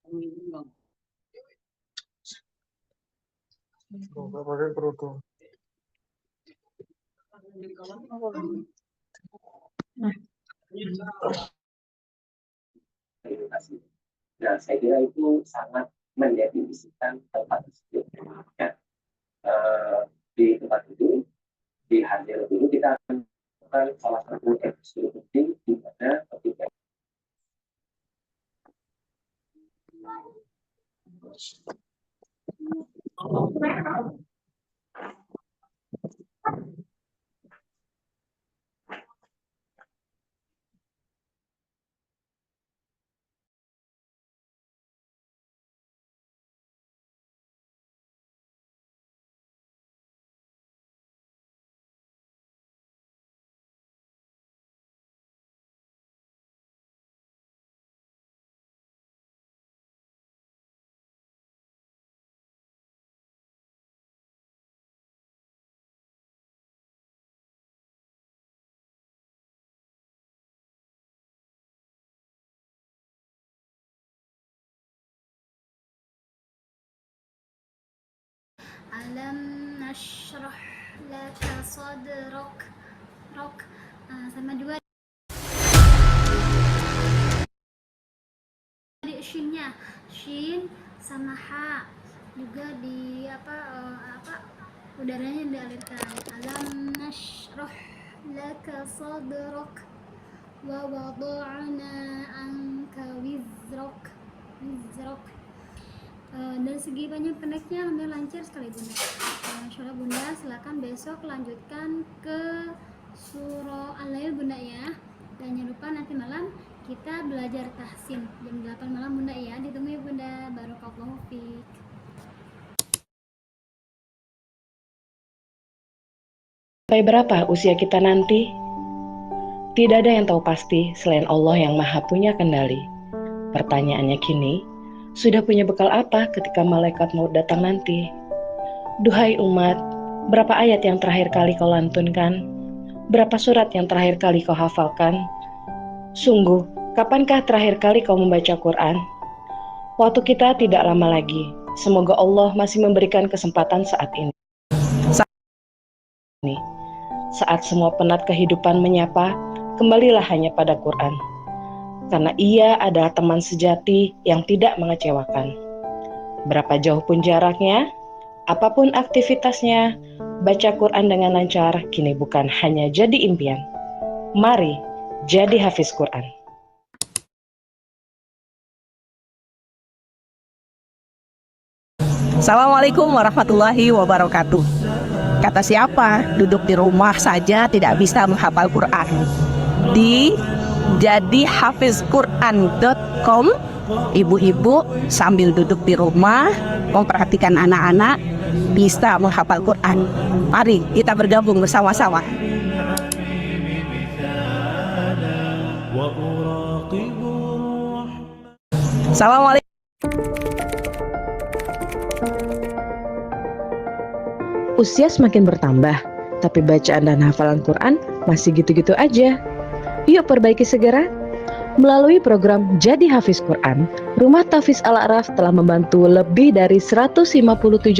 Nggak pakai kerudung. Edukasi. Nah, saya kira itu sangat mendefinisikan tempat tersebut. Ya. Di tempat itu, di hasil dulu kita akan melakukan salah satu episode penting di mana ketika Alam nashrah laka sadrak sama juga di shinnya, shin sama ha juga di udaranya dialirkan. Alam nashrah laka sadrak wa wada'na anka wizrak. Dari segi banyak pendeknya alhamdulillah lancar sekali bunda. Insyaallah bunda silakan besok lanjutkan ke surah Al-Lail bunda ya, dan jangan lupa nanti malam kita belajar tahsin jam 8 malam bunda ya, ditunggu ya bunda. Barakallahu fiik. Sampai berapa usia kita nanti? Tidak ada yang tahu pasti selain Allah yang Maha Punya Kendali. Pertanyaannya kini, sudah punya bekal apa ketika malaikat maut datang nanti? Duhai umat, berapa ayat yang terakhir kali kau lantunkan? Berapa surat yang terakhir kali kau hafalkan? Sungguh, kapankah terakhir kali kau membaca Quran? Waktu kita tidak lama lagi. Semoga Allah masih memberikan kesempatan saat ini. Saat semua penat kehidupan menyapa, kembalilah hanya pada Quran. Karena ia adalah teman sejati yang tidak mengecewakan. Berapa jauh pun jaraknya, apapun aktivitasnya, baca Quran dengan lancar kini bukan hanya jadi impian. Mari jadi hafiz Quran. Assalamualaikum warahmatullahi wabarakatuh. Kata siapa? Duduk di rumah saja tidak bisa menghafal Quran. Di jadihafizquran.com, ibu-ibu sambil duduk di rumah memperhatikan anak-anak bisa menghafal Quran. Mari kita bergabung bersama-sama. Assalamualaikum. Usia semakin bertambah, tapi bacaan dan hafalan Quran masih gitu-gitu aja. Yuk perbaiki segera. Melalui program Jadi Hafiz Quran, Rumah Tahfiz Al-A'raf telah membantu lebih dari 157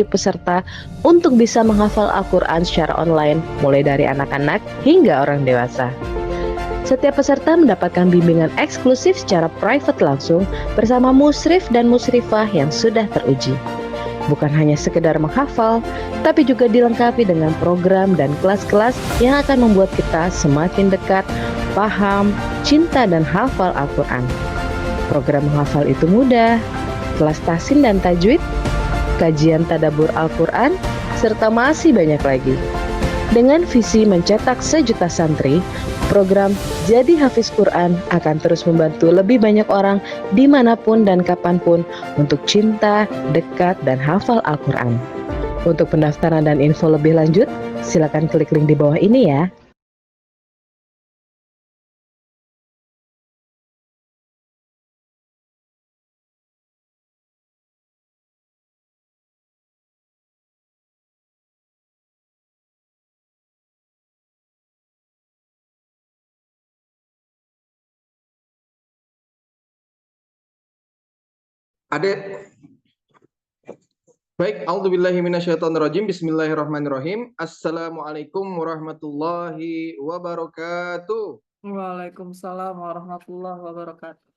peserta untuk bisa menghafal Al-Quran secara online, mulai dari anak-anak hingga orang dewasa. Setiap peserta mendapatkan bimbingan eksklusif secara private langsung bersama musyrif dan musyrifah yang sudah teruji. Bukan hanya sekedar menghafal, tapi juga dilengkapi dengan program dan kelas-kelas yang akan membuat kita semakin dekat, paham, cinta, dan hafal Al-Quran. Program menghafal itu mudah, kelas tahsin dan tajwid, kajian tadabbur Al-Quran, serta masih banyak lagi. Dengan visi mencetak 1 juta santri, program Jadi Hafiz Quran akan terus membantu lebih banyak orang dimanapun dan kapanpun untuk cinta, dekat, dan hafal Al-Quran. Untuk pendaftaran dan info lebih lanjut, silakan klik link di bawah ini ya. Adek. Baik, a'udzubillahi minasyaitonirrajim. Bismillahirrahmanirrahim. Assalamualaikum warahmatullahi wabarakatuh. Waalaikumsalam warahmatullahi wabarakatuh.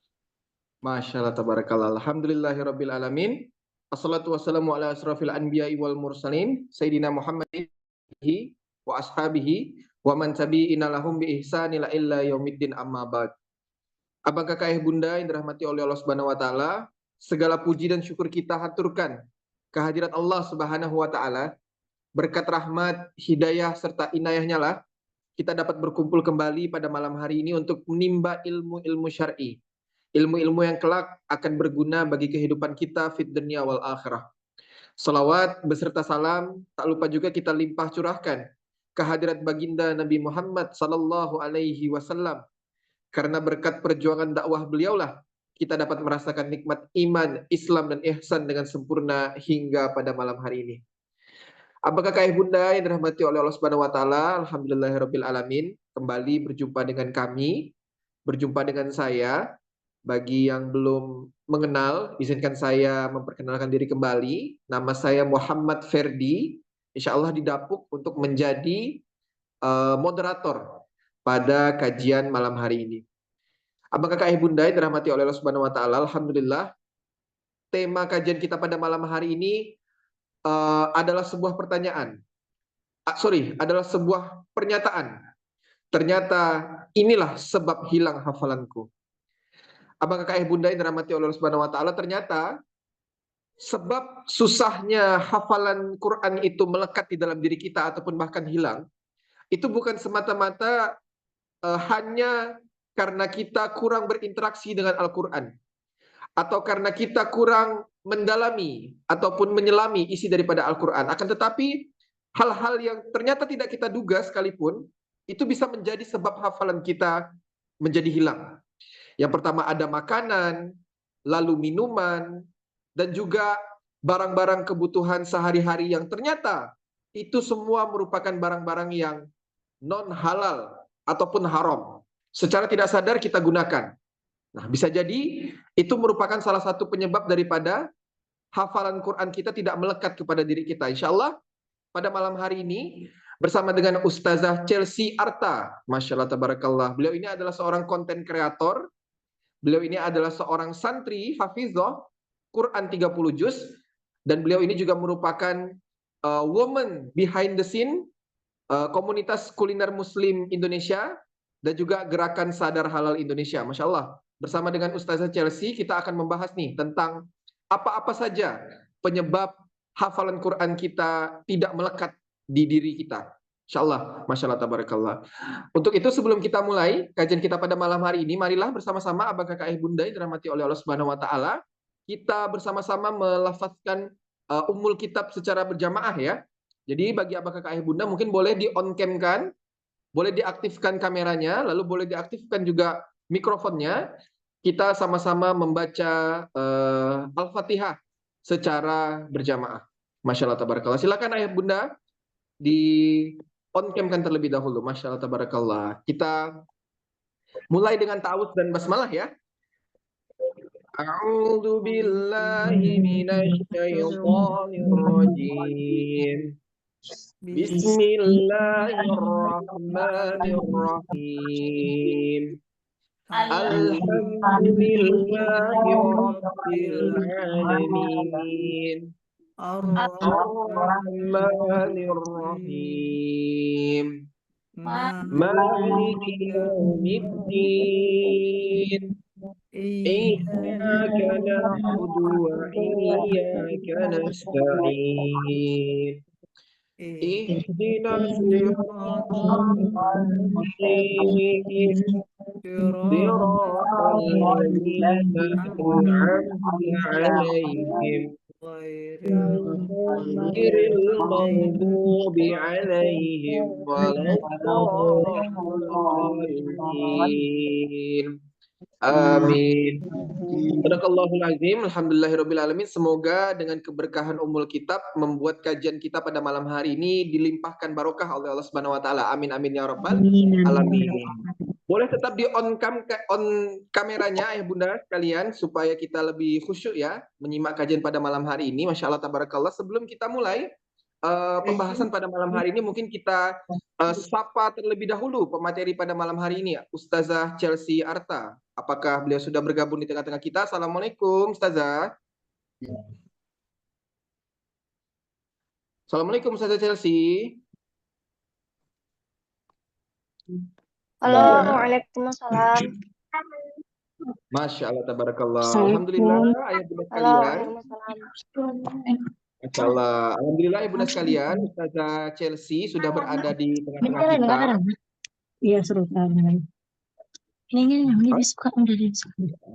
Masya Allah, tabarakallah. Alhamdulillahirabbil alamin. Assalatu wassalamu ala asrafil anbiya'i wal mursalin Sayyidina Muhammadin wa ashabihi wa man tabi'ina lahum bi ihsani la illa yaumiddin amma ba'd. Abang kakak ayah bunda yang dirahmati oleh Allah Subhanahu wa taala, segala puji dan syukur kita haturkan kehadirat Allah Subhanahu wa taala. Berkat rahmat, hidayah serta inayahnya lah kita dapat berkumpul kembali pada malam hari ini untuk menimba ilmu-ilmu syar'i. Ilmu-ilmu yang kelak akan berguna bagi kehidupan kita fid dunya wal akhirah. Salawat beserta salam tak lupa juga kita limpah curahkan kehadirat baginda Nabi Muhammad sallallahu alaihi wasallam. Karena berkat perjuangan dakwah beliaulah kita dapat merasakan nikmat iman, Islam dan ihsan dengan sempurna hingga pada malam hari ini. Apakah kakak bunda yang dirahmati oleh Allah Subhanahu wa taala, alhamdulillahirabbil alamin, kembali berjumpa dengan kami, berjumpa dengan saya. Bagi yang belum mengenal, izinkan saya memperkenalkan diri kembali. Nama saya Muhammad Ferdi. Insya Allah didapuk untuk menjadi moderator pada kajian malam hari ini. Abang kakak bunda yang dirahmati oleh Allah Subhanahu wa taala, alhamdulillah tema kajian kita pada malam hari ini adalah sebuah pertanyaan. Adalah sebuah pernyataan. Ternyata inilah sebab hilang hafalanku. Abang kakak bunda yang dirahmati oleh Allah Subhanahu wa taala, ternyata sebab susahnya hafalan Quran itu melekat di dalam diri kita ataupun bahkan hilang, itu bukan semata-mata hanya karena kita kurang berinteraksi dengan Al-Quran, atau karena kita kurang mendalami ataupun menyelami isi daripada Al-Quran. Akan tetapi hal-hal yang ternyata tidak kita duga sekalipun, itu bisa menjadi sebab hafalan kita menjadi hilang. Yang pertama ada makanan, lalu minuman, dan juga barang-barang kebutuhan sehari-hari yang ternyata itu semua merupakan barang-barang yang non halal ataupun haram. Secara tidak sadar kita gunakan. Nah, bisa jadi itu merupakan salah satu penyebab daripada hafalan Quran kita tidak melekat kepada diri kita. Insya Allah pada malam hari ini bersama dengan Ustazah Chelsea Arta, Masya Allah tabarakallah. Beliau ini adalah seorang konten kreator. Beliau ini adalah seorang santri hafizah Quran 30 juz, dan beliau ini juga merupakan woman behind the scene komunitas kuliner muslim Indonesia dan juga gerakan sadar halal Indonesia. Masya Allah. Bersama dengan Ustazah Chelsea kita akan membahas nih tentang apa-apa saja penyebab hafalan Quran kita tidak melekat di diri kita. Insya Allah, Masya Allah, tabarakallah. Untuk itu sebelum kita mulai kajian kita pada malam hari ini, marilah bersama-sama abang kakak bunda yang dirahmati oleh Allah Subhanahu wa taala, kita bersama-sama melafazkan ummul kitab secara berjamaah ya. Jadi bagi abang kakak bunda mungkin boleh di on cam kan, boleh diaktifkan kameranya, lalu boleh diaktifkan juga mikrofonnya. Kita sama-sama membaca Al-Fatihah secara berjamaah. Masya Allah tabarakallah. Silakan ayah bunda di on cam kan terlebih dahulu. Masya Allah tabarakallah. Kita mulai dengan ta'awudz dan basmalah ya. A'udzu billahi minasy syaithanir rajim. Bismillahirrahmanirrahim. Alhamdulillahi rabbil alamin. Ar-Rahmanir-Rahim. Maliki yaumiddin. Iyyaka na'budu wa iyyaka nasta'in. Ihdinas siratal mustaqim. Siratal ladzina an'amta 'alaihim ghairil maghdubi 'alaihim waladdallin. Amin. Sadaqallahul azim. Alhamdulillahirabbil alamin. Semoga dengan keberkahan Ummul Kitab membuat kajian kita pada malam hari ini dilimpahkan barokah oleh Allah Subhanahu wa taala. Amin amin ya rabbal alamin. Boleh tetap di on kameranya ya Bunda sekalian supaya kita lebih khusyuk ya menyimak kajian pada malam hari ini. Masya Allah tabarakallah. Sebelum kita mulai pembahasan pada malam hari ini, mungkin kita sapa terlebih dahulu pemateri pada malam hari ini, Ustazah Chelsea Arta. Apakah beliau sudah bergabung di tengah-tengah kita? Assalamualaikum Ustazah. Assalamualaikum Ustazah Chelsea. Halo, waalaikumsalam. Masya Allah tabarakallah. Alhamdulillah ayah bunda Halo, sekalian. waalaikumsalam. Masya Allah. Alhamdulillah ibu sekalian, Ustazah Chelsea sudah berada di tengah-tengah kita. Iya, seru banget. Ini suka udah deh.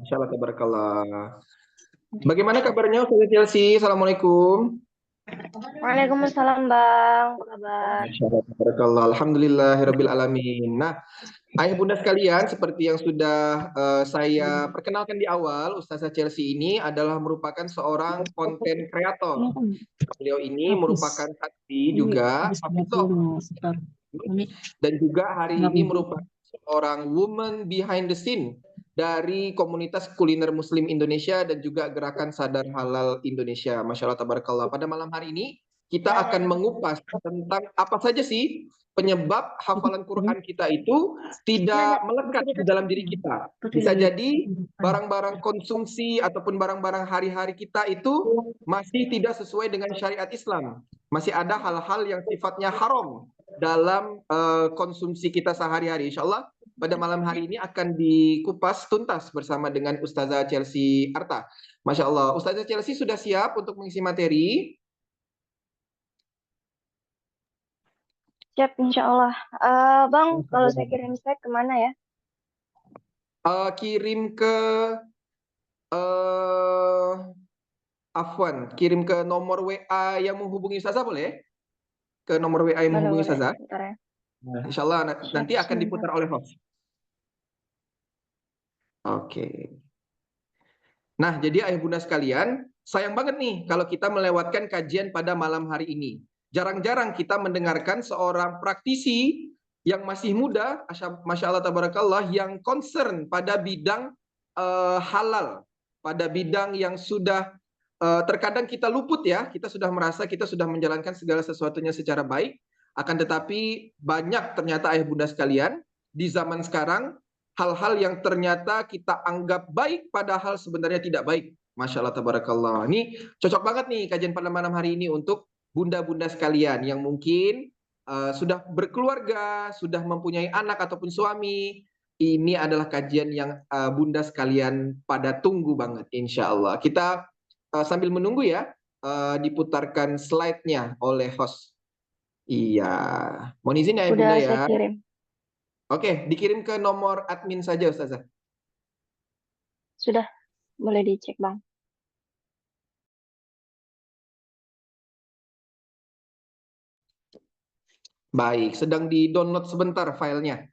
Masya Allah tabarakallah. Bagaimana kabarnya Ustazah Chelsea? Assalamualaikum. Waalaikumsalam, Bang. Apa kabar? Masya Allah tabarakallah. Alhamdulillahirabbil alamin. Nah, ayah bunda sekalian, seperti yang sudah saya perkenalkan di awal, Ustazah Chelsea ini adalah merupakan seorang konten kreator. Beliau ini merupakan saksi juga, dan juga hari ini merupakan seorang woman behind the scene dari komunitas kuliner Muslim Indonesia dan juga gerakan Sadar Halal Indonesia. Masya Allah tabarakallah. Pada malam hari ini kita akan mengupas tentang apa saja sih penyebab hafalan Quran kita itu tidak melekat di dalam diri kita. Bisa jadi barang-barang konsumsi ataupun barang-barang hari-hari kita itu masih tidak sesuai dengan syariat Islam. Masih ada hal-hal yang sifatnya haram dalam konsumsi kita sehari-hari. Insya Allah pada malam hari ini akan dikupas tuntas bersama dengan Ustazah Chelsea Arta. Masya Allah. Ustazah Chelsea sudah siap untuk mengisi materi? Siap, insya Allah. Bang, kalau saya kirim slide kemana ya? Kirim ke Afwan, kirim ke nomor WA yang menghubungi Ustazah boleh? Ke nomor WA yang menghubungi Ustazah. Bentar ya. Nah, insya Allah nanti akan diputar oleh host. Oke. Nah, jadi ayah bunda sekalian, sayang banget nih kalau kita melewatkan kajian pada malam hari ini. Jarang-jarang kita mendengarkan seorang praktisi yang masih muda, Masya Allah tabarakallah, yang concern pada bidang halal, pada bidang yang sudah terkadang kita luput ya, kita sudah merasa kita sudah menjalankan segala sesuatunya secara baik, akan tetapi banyak ternyata ayah bunda sekalian di zaman sekarang hal-hal yang ternyata kita anggap baik padahal sebenarnya tidak baik. Masya Allah tabarakallah. Ini cocok banget nih kajian pada malam hari ini untuk bunda-bunda sekalian yang mungkin sudah berkeluarga, sudah mempunyai anak ataupun suami. Ini adalah kajian yang bunda sekalian pada tunggu banget insya Allah. Kita sambil menunggu ya, diputarkan slide-nya oleh host. Iya, mohon izin ya bunda ya. Udah saya kirim. Oke, dikirim ke nomor admin saja Ustazah. Sudah, boleh dicek, Bang. Baik, sedang di-download sebentar filenya.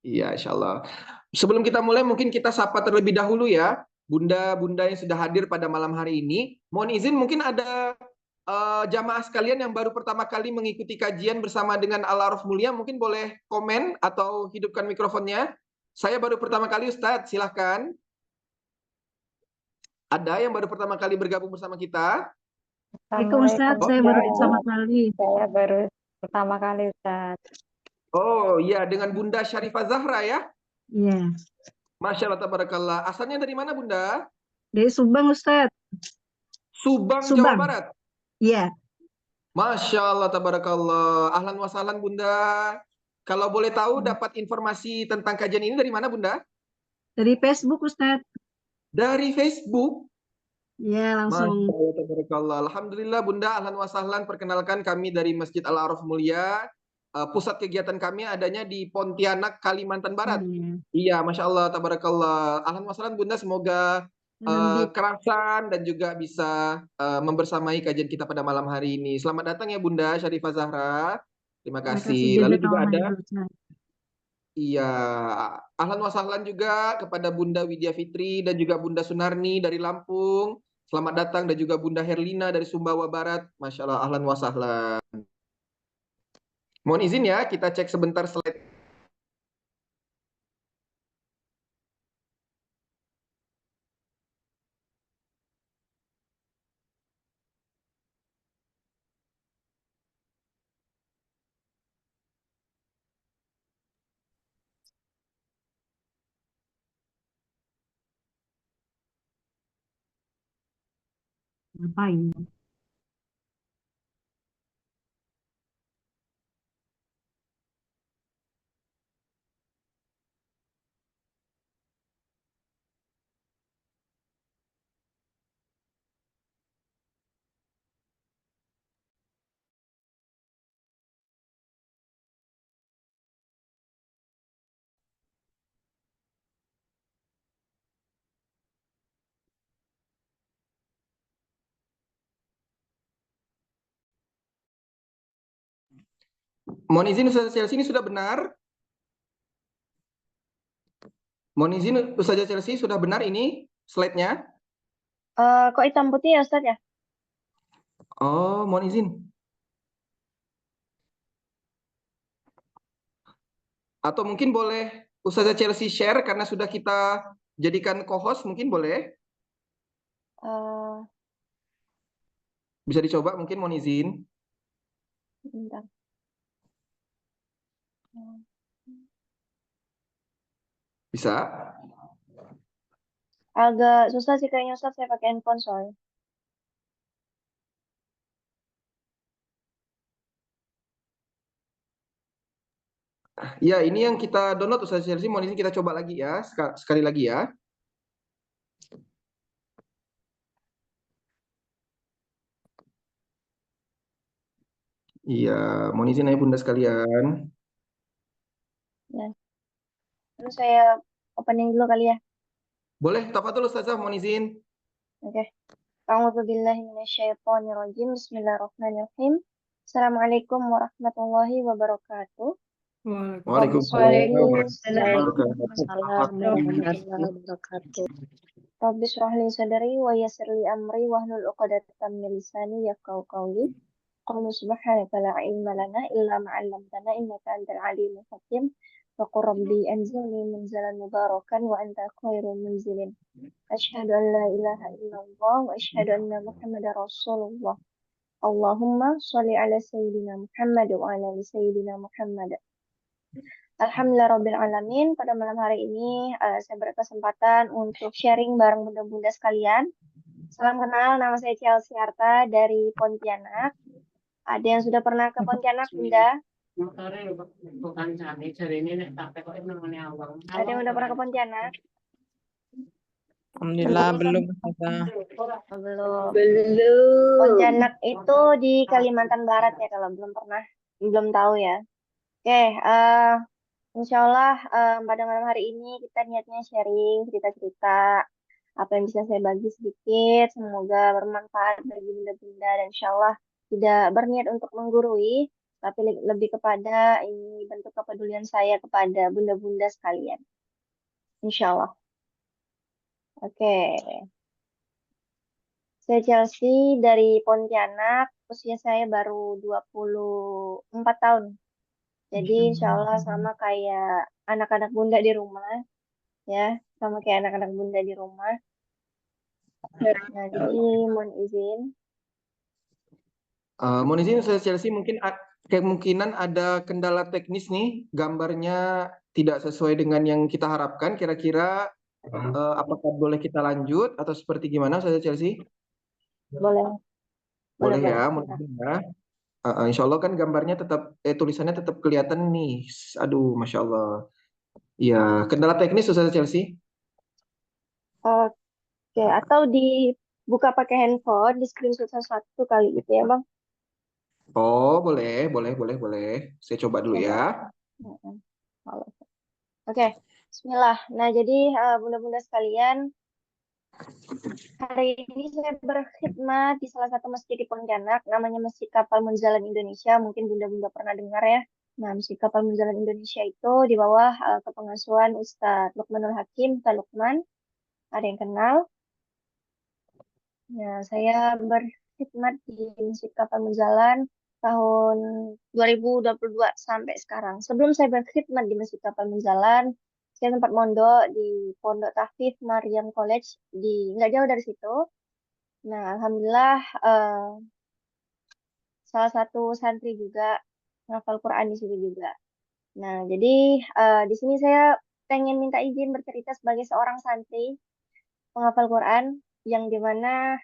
Iya, insya Allah. Sebelum kita mulai, mungkin kita sapa terlebih dahulu ya, bunda-bunda yang sudah hadir pada malam hari ini. Mohon izin, mungkin ada jamaah sekalian yang baru pertama kali mengikuti kajian bersama dengan Al-Araf Mulia, mungkin boleh komen atau hidupkan mikrofonnya. Saya baru pertama kali Ustadz, silahkan. Ada yang baru pertama kali bergabung bersama kita? Assalamualaikum Ustadz, saya baru pertama kali. Saya baru pertama kali, Ustaz. Oh iya, dengan Bunda Syarifah Zahra ya? Iya. Masya Allah tabarakallah. Asalnya dari mana Bunda? Dari Subang Ustadz. Subang, Jawa Subang. Barat. Iya. Masya Allah tabarakallah. Ahlan wa sahlan Bunda. Kalau boleh tahu dapat informasi tentang kajian ini dari mana Bunda? Dari Facebook Ustadz. Dari Facebook. Iya, langsung. Masya Allah tabarakallah. Alhamdulillah Bunda, ahlan wa sahlan. Perkenalkan kami dari Masjid Al-Araf Mulia. Pusat kegiatan kami adanya di Pontianak, Kalimantan Barat. Iya, Masya Allah tabarakallah. Ahlan wa sahlan Bunda, semoga kerasan dan juga bisa membersamai kajian kita pada malam hari ini. Selamat datang ya Bunda Syarifah Zahra. Terima kasih. Lalu juga ada iya, ahlan wa sahlan juga kepada Bunda Widya Fitri dan juga Bunda Sunarni dari Lampung. Selamat datang, dan juga Bunda Herlina dari Sumbawa Barat. Masya Allah, ahlan wa sahlan. Mohon izin ya, kita cek sebentar slide. Ngapain? Mohon izin Ustazah Chelsea, ini sudah benar? Mohon izin Ustazah Chelsea, sudah benar ini slide-nya? Kok hitam putih ya Ustadz ya? Oh, mohon izin. Atau mungkin boleh Ustazah Chelsea share karena sudah kita jadikan co-host, mungkin boleh? Eh, Bisa dicoba mungkin, mohon izin. Bentar. Bisa? Agak susah sih kayaknya Ustadz, saya pakai handphone soalnya. Ya, ini yang kita download Ustazah Chelsea, mohon izin kita coba lagi ya, sekali lagi ya. Iya, mohon izin ya Bunda sekalian. Ya. Terus saya opening dulu kali ya. Boleh, tafadhol Ustazah, mohon izin. Oke. A'udzubillahi minasyaitonirrajim. Bismillahirrahmanirrahim. Assalamualaikum warahmatullahi wabarakatuh. Waalaikumsalam Waalaikumsalam. warahmatullahi wabarakatuh. Rabbi shrah li sadri wa yassir li amri wahlul 'uqdatam min lisani yafqahu qawli. Qul subhanaka la ilma lana illa ma 'allamtana innaka antal alimul hakim. Wa qur rabbi anzilni munzalan mubarakan wa anta khairul munzilin. Asyhadu an la ilaha illallah wa asyhadu anna Muhammadar Rasulullah. Allahumma sholli ala sayyidina Muhammad wa ala ali sayyidina Muhammad. Alhamdulillah Rabbil Alamin. Pada malam hari ini saya berkesempatan untuk sharing bareng bunda-bunda sekalian. Salam kenal, nama saya Chelsea Arta dari Pontianak. Ada yang sudah pernah ke Pontianak, Bunda? Ada yang udah pernah ke Pontianak? Alhamdulillah belum Ustazah. Belum. Pontianak itu di Kalimantan Barat ya, kalau belum tahu ya. Oke, insya Allah pada malam hari ini kita niatnya sharing cerita-cerita apa yang bisa saya bagi sedikit. Semoga bermanfaat bagi bunda-bunda dan insya Allah tidak berniat untuk menggurui, tapi lebih kepada ini bentuk kepedulian saya kepada bunda-bunda sekalian. Insya Allah. Oke. Saya Chelsea dari Pontianak, usia saya baru 24 tahun. Jadi insya Allah sama kayak anak-anak bunda di rumah, ya, sama kayak anak-anak bunda di rumah. Nah, jadi mohon izin. Mohon izin Ustazah Chelsea, mungkin kemungkinan ada kendala teknis nih, gambarnya tidak sesuai dengan yang kita harapkan. Kira-kira apakah boleh kita lanjut atau seperti gimana Ustazah Chelsea? Boleh. Boleh ya, mohon izin ya. Insya Allah kan gambarnya tetap, tulisannya tetap kelihatan nih. Aduh, Masya Allah. Ya, kendala teknis Ustazah Chelsea. Oke, atau dibuka pakai handphone, di screenshot satu kali gitu ya, Bang. Oh, boleh. Saya coba dulu ya. Oke, Bismillah. Nah, jadi bunda-bunda sekalian, hari ini saya berkhidmat di salah satu masjid di Pontianak, namanya Masjid Kapal Munzalan Indonesia. Mungkin bunda-bunda pernah dengar ya. Nah, Masjid Kapal Munzalan Indonesia itu di bawah kepengasuhan Ustadz Lukmanul Hakim, Ustadz Lukman. Ada yang kenal? Ya, saya berkhidmat di Masjid Kapal Munzalan tahun 2022 sampai sekarang. Sebelum saya berkhidmat di Masjid Kapal Munzalan, saya sempat mondok di Pondok Tahfiz Maryam College di nggak jauh dari situ. Nah, alhamdulillah salah satu santri juga ngafal Quran di situ juga. Nah, jadi di sini saya pengen minta izin bercerita sebagai seorang santri penghafal Quran. yang dimana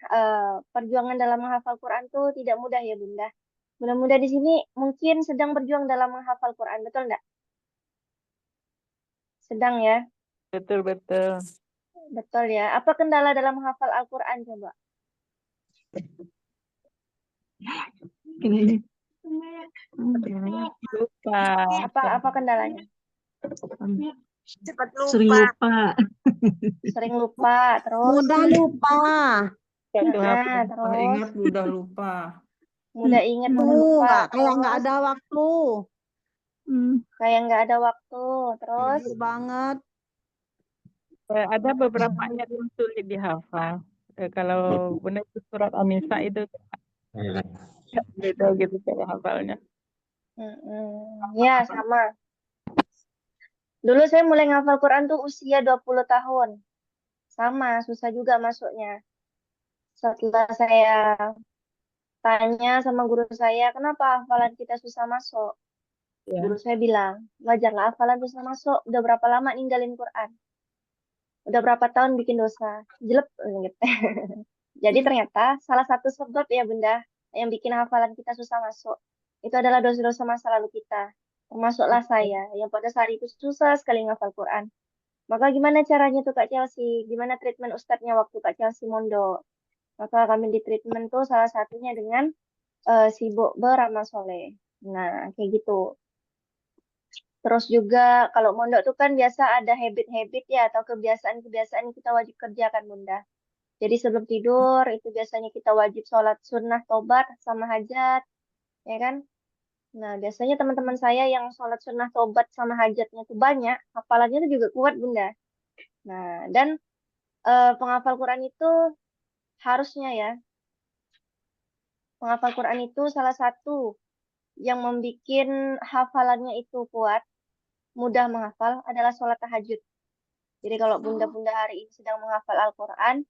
perjuangan dalam menghafal Quran tuh tidak mudah ya Bunda. Bunda-bunda di sini mungkin sedang berjuang dalam menghafal Quran, betul nggak? Sedang ya, Betul, betul. betul ya. Apa kendala dalam menghafal Al-Quran coba? Kayaknya. Lupa. Apa kendalanya? Cepat Sering lupa. lupa. Sering lupa, terus Mudah lupa. Satu hal nah, yang mudah terus ingat, mudah lupa. mudah ingat, mudah Tuh, lupa, kayak nggak terus ada waktu. kayak nggak ada waktu, terus Tidur banget. Ada beberapa ayat yang sulit dihafal. Kalau Bunda itu surat An-Nisa itu beda gitu cara hafalnya. ya sama. Dulu saya mulai ngafal Quran tuh usia 20 tahun. Sama, susah juga masuknya. Setelah saya tanya sama guru saya, kenapa hafalan kita susah masuk? Ya. Guru saya bilang, wajarlah hafalan susah masuk. Udah berapa lama ninggalin Quran? Udah berapa tahun bikin dosa? Jelek gitu. Jadi ternyata salah satu sebab ya Bunda yang bikin hafalan kita susah masuk itu adalah dosa-dosa masa lalu kita. Termasuklah saya yang pada saat itu susah sekali ngafal Quran. Maka gimana caranya tuh Kak Chelsea? Gimana treatment ustadznya waktu Kak Chelsea mondok? Maka kami di treatment tuh salah satunya dengan sibuk beramal soleh. Nah, kayak gitu. Terus juga kalau mondok tuh kan biasa ada habit-habit ya atau kebiasaan-kebiasaan yang kita wajib kerjakan Bunda. Jadi sebelum tidur itu biasanya kita wajib sholat sunnah tobat sama hajat, ya kan? Nah, biasanya teman-teman saya yang sholat sunnah tobat sama hajatnya tuh banyak, hafalannya tuh juga kuat Bunda. Nah, dan penghafal Quran itu harusnya ya, penghafal Quran itu salah satu yang membuat hafalannya itu kuat, mudah menghafal adalah sholat tahajud. Jadi kalau bunda-bunda hari ini sedang menghafal Al-Quran,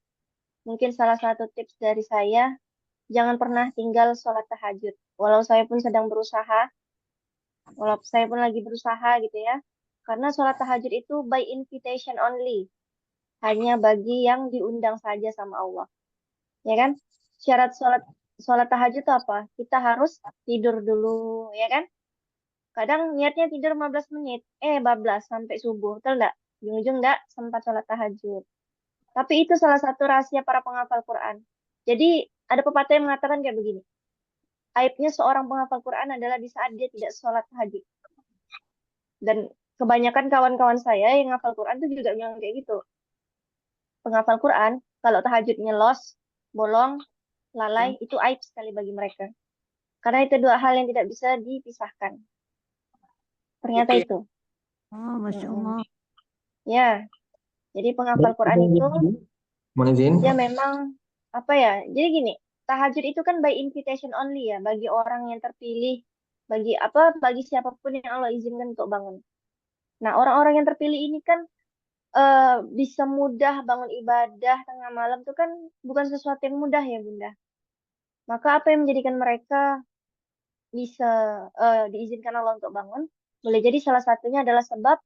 mungkin salah satu tips dari saya, jangan pernah tinggal sholat tahajud. Walau saya pun sedang berusaha, walau saya pun lagi berusaha gitu ya. Karena sholat tahajud itu by invitation only. Hanya bagi yang diundang saja sama Allah. Ya kan? Syarat sholat tahajud itu apa? Kita harus tidur dulu, ya kan? Kadang niatnya tidur 15 menit, bablas sampai subuh, betul nggak? Ujung-ujung nggak sempat sholat tahajud. Tapi itu salah satu rahasia para penghafal Quran. Jadi ada pepatah yang mengatakan kayak begini. Aibnya seorang penghafal Quran adalah di saat dia tidak sholat tahajud. Dan kebanyakan kawan-kawan saya yang hafal Quran itu juga bilang kayak gitu. Penghafal Quran, kalau tahajudnya los, bolong, lalai, itu aib sekali bagi mereka. Karena itu dua hal yang tidak bisa dipisahkan. Ternyata itu. Oh, Masya Allah. Ya, jadi penghafal Quran itu Mohon izin. ya memang apa ya? Jadi gini, tahajud itu kan by invitation only ya bagi orang yang terpilih, bagi siapapun yang Allah izinkan untuk bangun. Nah, orang-orang yang terpilih ini kan bisa mudah bangun ibadah tengah malam tuh kan bukan sesuatu yang mudah ya Bunda. Maka apa yang menjadikan mereka bisa diizinkan Allah untuk bangun? Boleh jadi salah satunya adalah sebab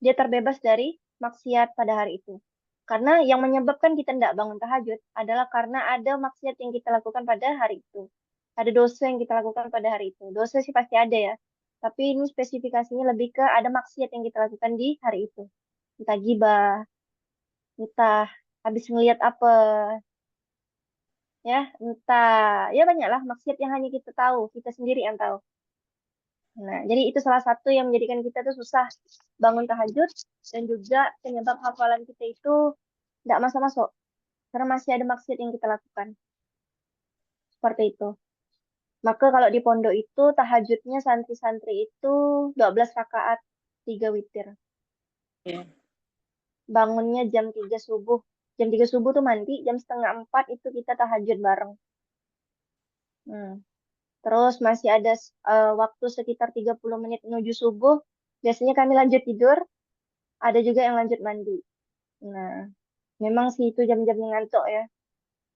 dia terbebas dari maksiat pada hari itu. Karena yang menyebabkan kita tidak bangun tahajud adalah karena ada maksiat yang kita lakukan pada hari itu. Ada dosa yang kita lakukan pada hari itu. Dosa sih pasti ada ya. Tapi ini spesifikasinya lebih ke ada maksiat yang kita lakukan di hari itu. Entah gibah, entah habis ngelihat apa, ya, entah, ya banyaklah maksiat yang hanya kita tahu, kita sendiri yang tahu. Nah, jadi itu salah satu yang menjadikan kita tuh susah bangun tahajud dan juga penyebab hafalan kita itu tidak masuk-masuk karena masih ada maksiat yang kita lakukan. Seperti itu. Maka kalau di pondok itu tahajudnya santri-santri itu 12 rakaat, 3 witir. Ya. Bangunnya jam 3 subuh. Jam 3 subuh tuh mandi, jam setengah 4 itu kita tahajud bareng. Terus masih ada waktu sekitar 30 menit menuju subuh. Biasanya kami lanjut tidur, ada juga yang lanjut mandi. Nah, memang sih itu jam-jam yang ngantuk ya.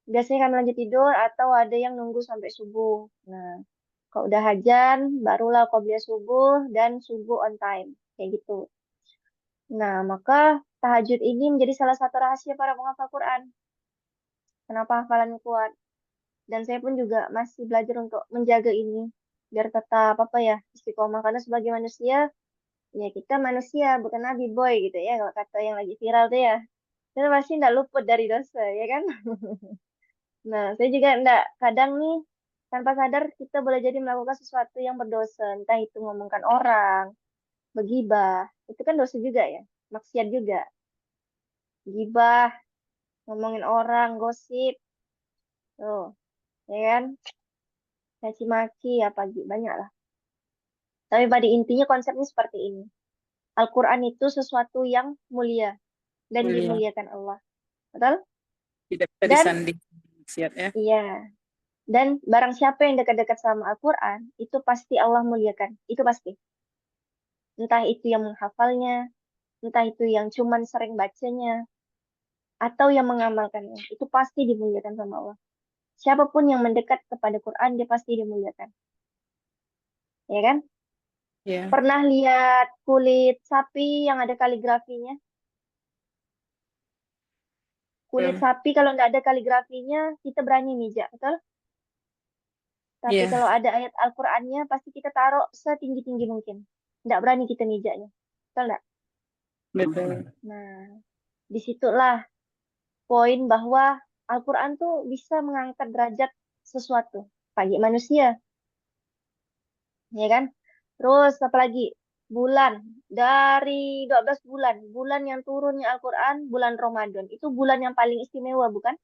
Biasanya kami lanjut tidur atau ada yang nunggu sampai subuh. Nah, kalau udah hajan, barulah qobliyah subuh dan subuh on time. Kayak gitu. Nah, maka tahajud ini menjadi salah satu rahasia para penghafal Quran. Kenapa hafalan kuat? Dan saya pun juga masih belajar untuk menjaga ini biar tetap apa ya istiqomah, karena sebagai manusia ya kita manusia bukan nabi boy gitu ya, kalau kata yang lagi viral tuh ya, kita pasti nggak luput dari dosa ya kan. Nah saya juga nggak, kadang nih tanpa sadar kita boleh jadi melakukan sesuatu yang berdosa, entah itu ngomongkan orang, begibah, itu kan dosa juga ya, maksiat juga, gibah, ngomongin orang, gosip, tuh ya kan, caci maki apa banyak lah. Tapi pada intinya konsepnya seperti ini. Al-Quran itu sesuatu yang mulia dan Mulia. dimuliakan Allah. Betul? Tidak bisa Dan disanding maksiat ya. iya, dan barang siapa yang dekat-dekat sama Al-Quran, itu pasti Allah muliakan. Itu pasti. Entah itu yang menghafalnya, entah itu yang cuman sering bacanya, atau yang mengamalkannya. Itu pasti dimuliakan sama Allah. Siapapun yang mendekat kepada Quran, dia pasti dimuliakan. Ya kan? Ya. Pernah lihat kulit sapi yang ada kaligrafinya? Kulit Belum. sapi kalau nggak ada kaligrafinya, kita berani mijak, betul? Tapi Iya. kalau ada ayat Al-Qur'annya, pasti kita taruh setinggi-tinggi mungkin. Nggak berani kita mijaknya. Betul nggak? Betul. Nah, disitulah poin bahwa Al-Quran tuh bisa mengangkat derajat sesuatu bagi manusia. Ya kan? Terus apalagi? Bulan. Dari 12 bulan. Bulan yang turunnya Al-Quran, bulan Ramadan. Itu bulan yang paling istimewa, bukan?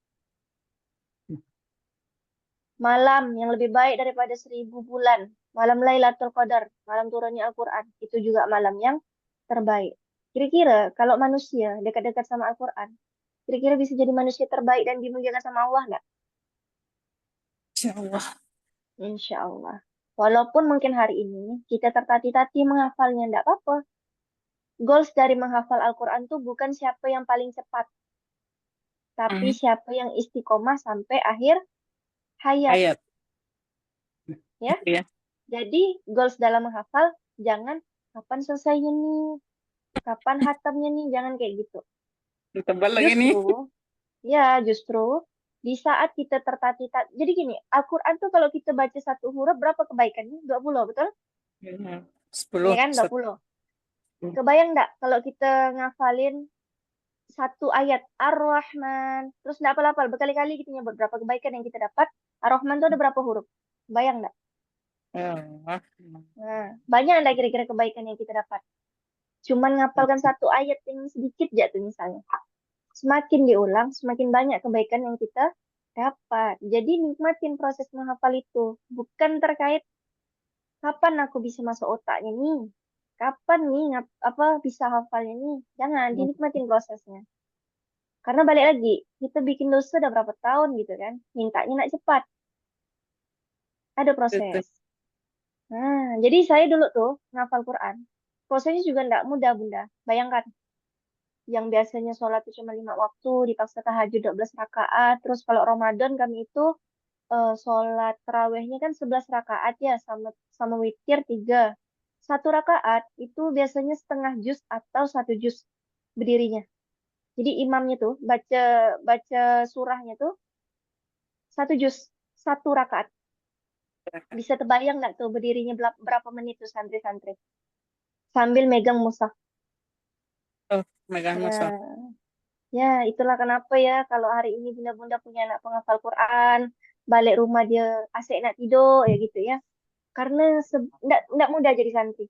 Malam yang lebih baik daripada 1000 bulan. Malam Lailatul Qadar, malam turunnya Al-Quran. Itu juga malam yang terbaik. Kira-kira kalau manusia dekat-dekat sama Al-Quran, kira-kira bisa jadi manusia terbaik dan dimuliakan sama Allah nggak? Insya Allah. Insya Allah. Walaupun mungkin hari ini kita tertati-tati menghafalnya, nggak apa-apa. Goals dari menghafal Al-Quran tuh bukan siapa yang paling cepat, tapi siapa yang istiqomah sampai akhir hayat. Ayat. Ya. Iya. Jadi goals dalam menghafal, jangan kapan selesainya nih, kapan hatamnya nih, jangan kayak gitu. Tebal lagi nih. Justru di saat kita tertati-tati. Jadi gini, Al-Quran tuh kalau kita baca satu huruf, berapa kebaikannya? 20, betul? Iya. Ya 10. kan, 20. Kebayang nggak kalau kita ngafalin satu ayat Ar-Rahman, terus nggak apa-apa, berkali-kali kita nyebut berapa kebaikan yang kita dapat. Ar-Rahman tuh ada berapa huruf? Bayang nggak? Nah, banyak nggak kira-kira kebaikan yang kita dapat? Cuman ngapalkan satu ayat yang sedikit jatuh misalnya. Semakin diulang, semakin banyak kebaikan yang kita dapat. Jadi nikmatin proses menghafal itu. Bukan terkait kapan aku bisa masuk otaknya nih. Kapan nih bisa hafalnya nih. Jangan, dinikmatin prosesnya. Karena balik lagi, kita bikin dosa udah berapa tahun gitu kan. Mintanya nak cepat. Ada proses. Nah, jadi saya dulu tuh ngafal Quran. Prosesnya juga nggak mudah, Bunda. Bayangkan. Yang biasanya sholat itu cuma 5 waktu, dipaksa tahajud 12 rakaat. Terus kalau Ramadan kami itu sholat tarawehnya kan 11 rakaat ya, sama witir 3. Satu rakaat itu biasanya setengah juz atau 1 juz berdirinya. Jadi imamnya tuh baca surahnya tuh 1 juz, 1 rakaat. Bisa terbayang nggak tuh berdirinya berapa menit tuh santri-santri? Sambil megang mushaf. Megang mushaf. Ya, itulah kenapa ya kalau hari ini bunda-bunda punya anak penghafal Quran, balik rumah dia asik nak tidur ya gitu ya. Karena enggak mudah jadi santri.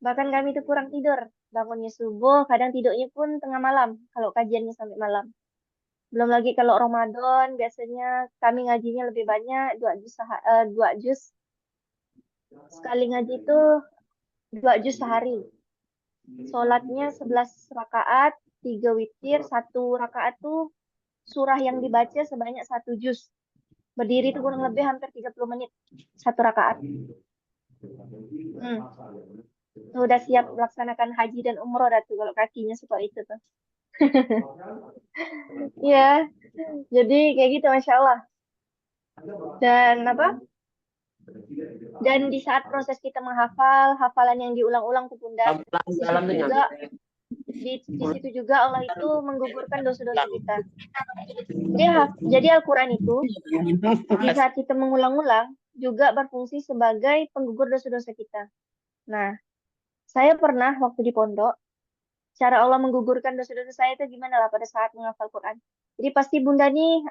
Bahkan kami itu kurang tidur. Bangunnya subuh, kadang tidurnya pun tengah malam kalau kajiannya sampai malam. Belum lagi kalau Ramadan, biasanya kami ngajinya lebih banyak, 2 juz. Sekali ngaji itu 2 juz sehari. Sholatnya 11 rakaat, 3 witir, 1 rakaat tuh surah yang dibaca sebanyak 1 juz. Berdiri itu kurang lebih hampir 30 menit 1 rakaat. Udah siap melaksanakan haji dan umroh dah tuh kalau kakinya seperti itu tuh. Ya, jadi kayak gitu Masya Allah. Dan Dan di saat proses kita menghafal, hafalan yang diulang-ulang tuh Bunda, itu juga di situ juga Allah itu menggugurkan dosa-dosa kita. Jadi Al-Quran itu di saat kita mengulang-ulang juga berfungsi sebagai penggugur dosa-dosa kita. Nah, saya pernah waktu di pondok, cara Allah menggugurkan dosa-dosa saya itu gimana lah pada saat menghafal Quran. Jadi pasti Bunda nih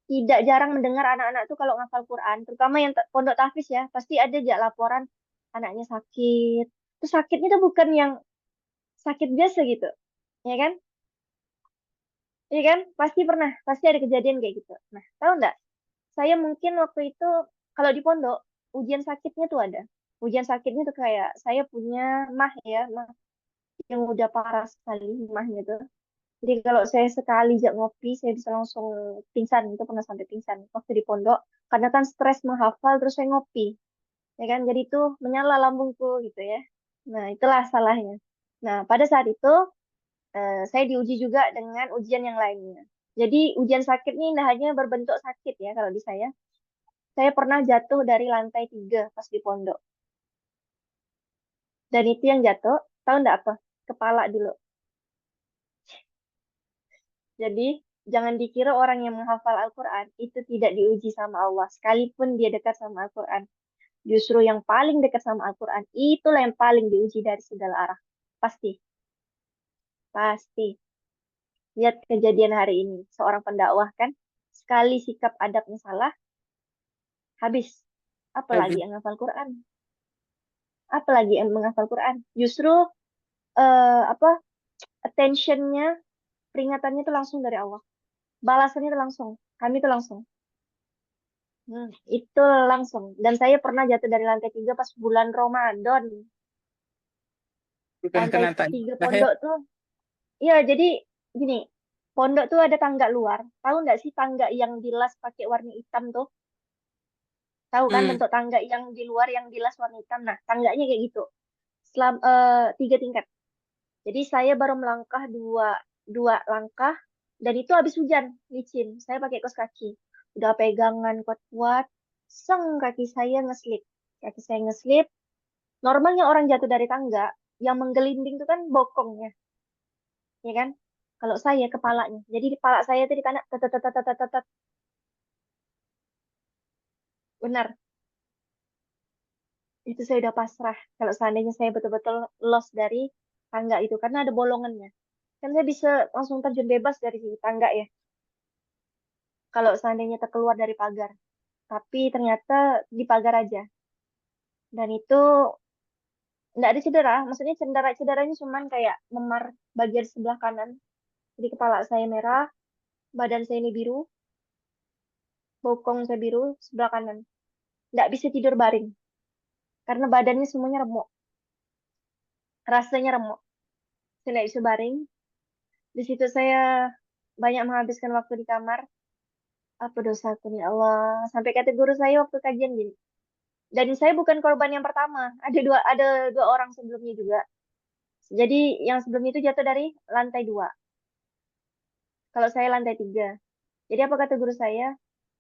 tidak jarang mendengar anak-anak tuh kalau ngafal Quran, terutama yang pondok tahfiz ya, pasti ada aja laporan anaknya sakit. Terus sakitnya tuh bukan yang sakit biasa gitu, ya kan? Iya kan? Pasti ada kejadian kayak gitu. Nah, tahu nggak? Saya mungkin waktu itu kalau di pondok ujian sakitnya tuh ada. Ujian sakitnya tuh kayak saya punya mah ya, mah yang udah parah sekali mahnya tuh. Jadi kalau saya sekali jak ngopi, saya bisa langsung pingsan. Itu pernah sampai pingsan waktu di pondok. Karena kan stres menghafal, terus saya ngopi. Ya kan? Jadi itu menyala lambungku gitu ya. Nah, itulah salahnya. Nah, pada saat itu saya diuji juga dengan ujian yang lainnya. Jadi ujian sakit ini nah hanya berbentuk sakit ya kalau di saya. Saya pernah jatuh dari lantai 3 pas di pondok. Dan itu yang jatuh, tahu nggak apa? Kepala dulu. Jadi jangan dikira orang yang menghafal Al-Quran itu tidak diuji sama Allah. Sekalipun dia dekat sama Al-Quran. Justru yang paling dekat sama Al-Quran, itulah yang paling diuji dari segala arah. Pasti. Pasti. Lihat kejadian hari ini. Seorang pendakwah kan, sekali sikap adabnya salah, habis. Apalagi yang menghafal Quran. Apalagi yang menghafal Quran. Justru apa attentionnya, peringatannya itu langsung dari Allah. Balasannya itu langsung. Kami itu langsung. Itu langsung. Dan saya pernah jatuh dari lantai 3 pas bulan Ramadan. Lantai 3 pondok tuh. Iya, jadi gini. Pondok tuh ada tangga luar. Tahu nggak sih tangga yang dilas pakai warna hitam tuh? Tahu kan bentuk tangga yang di luar yang dilas warna hitam. Nah, tangganya kayak gitu. 3 tingkat. Jadi saya baru melangkah dua langkah dan itu habis hujan, licin. Saya pakai kaos kaki. Udah pegangan kuat-kuat, kaki saya ngeslip. Kaki saya ngeslip. Normalnya orang jatuh dari tangga, yang menggelinding itu kan bokongnya. Ya kan? Kalau saya kepalanya. Jadi kepala saya itu di tanah tet. Benar. Itu saya udah pasrah. Kalau seandainya saya betul-betul lost dari tangga itu karena ada bolongannya. Kan saya bisa langsung terjun bebas dari tangga ya. Kalau seandainya terkeluar dari pagar. Tapi ternyata di pagar aja. Dan itu nggak ada cedera. Maksudnya cederanya cuman kayak memar bagian sebelah kanan. Jadi kepala saya merah, badan saya ini biru, bokong saya biru, sebelah kanan. Nggak bisa tidur baring. Karena badannya semuanya remuk. Rasanya remuk. Saya nggak bisa baring. Di situ saya banyak menghabiskan waktu di kamar. Apa dosaku nih Allah. Sampai kata guru saya waktu kajian gini. Dan saya bukan korban yang pertama. Ada dua orang sebelumnya juga. Jadi yang sebelumnya itu jatuh dari lantai 2. Kalau saya lantai 3. Jadi apa kata guru saya?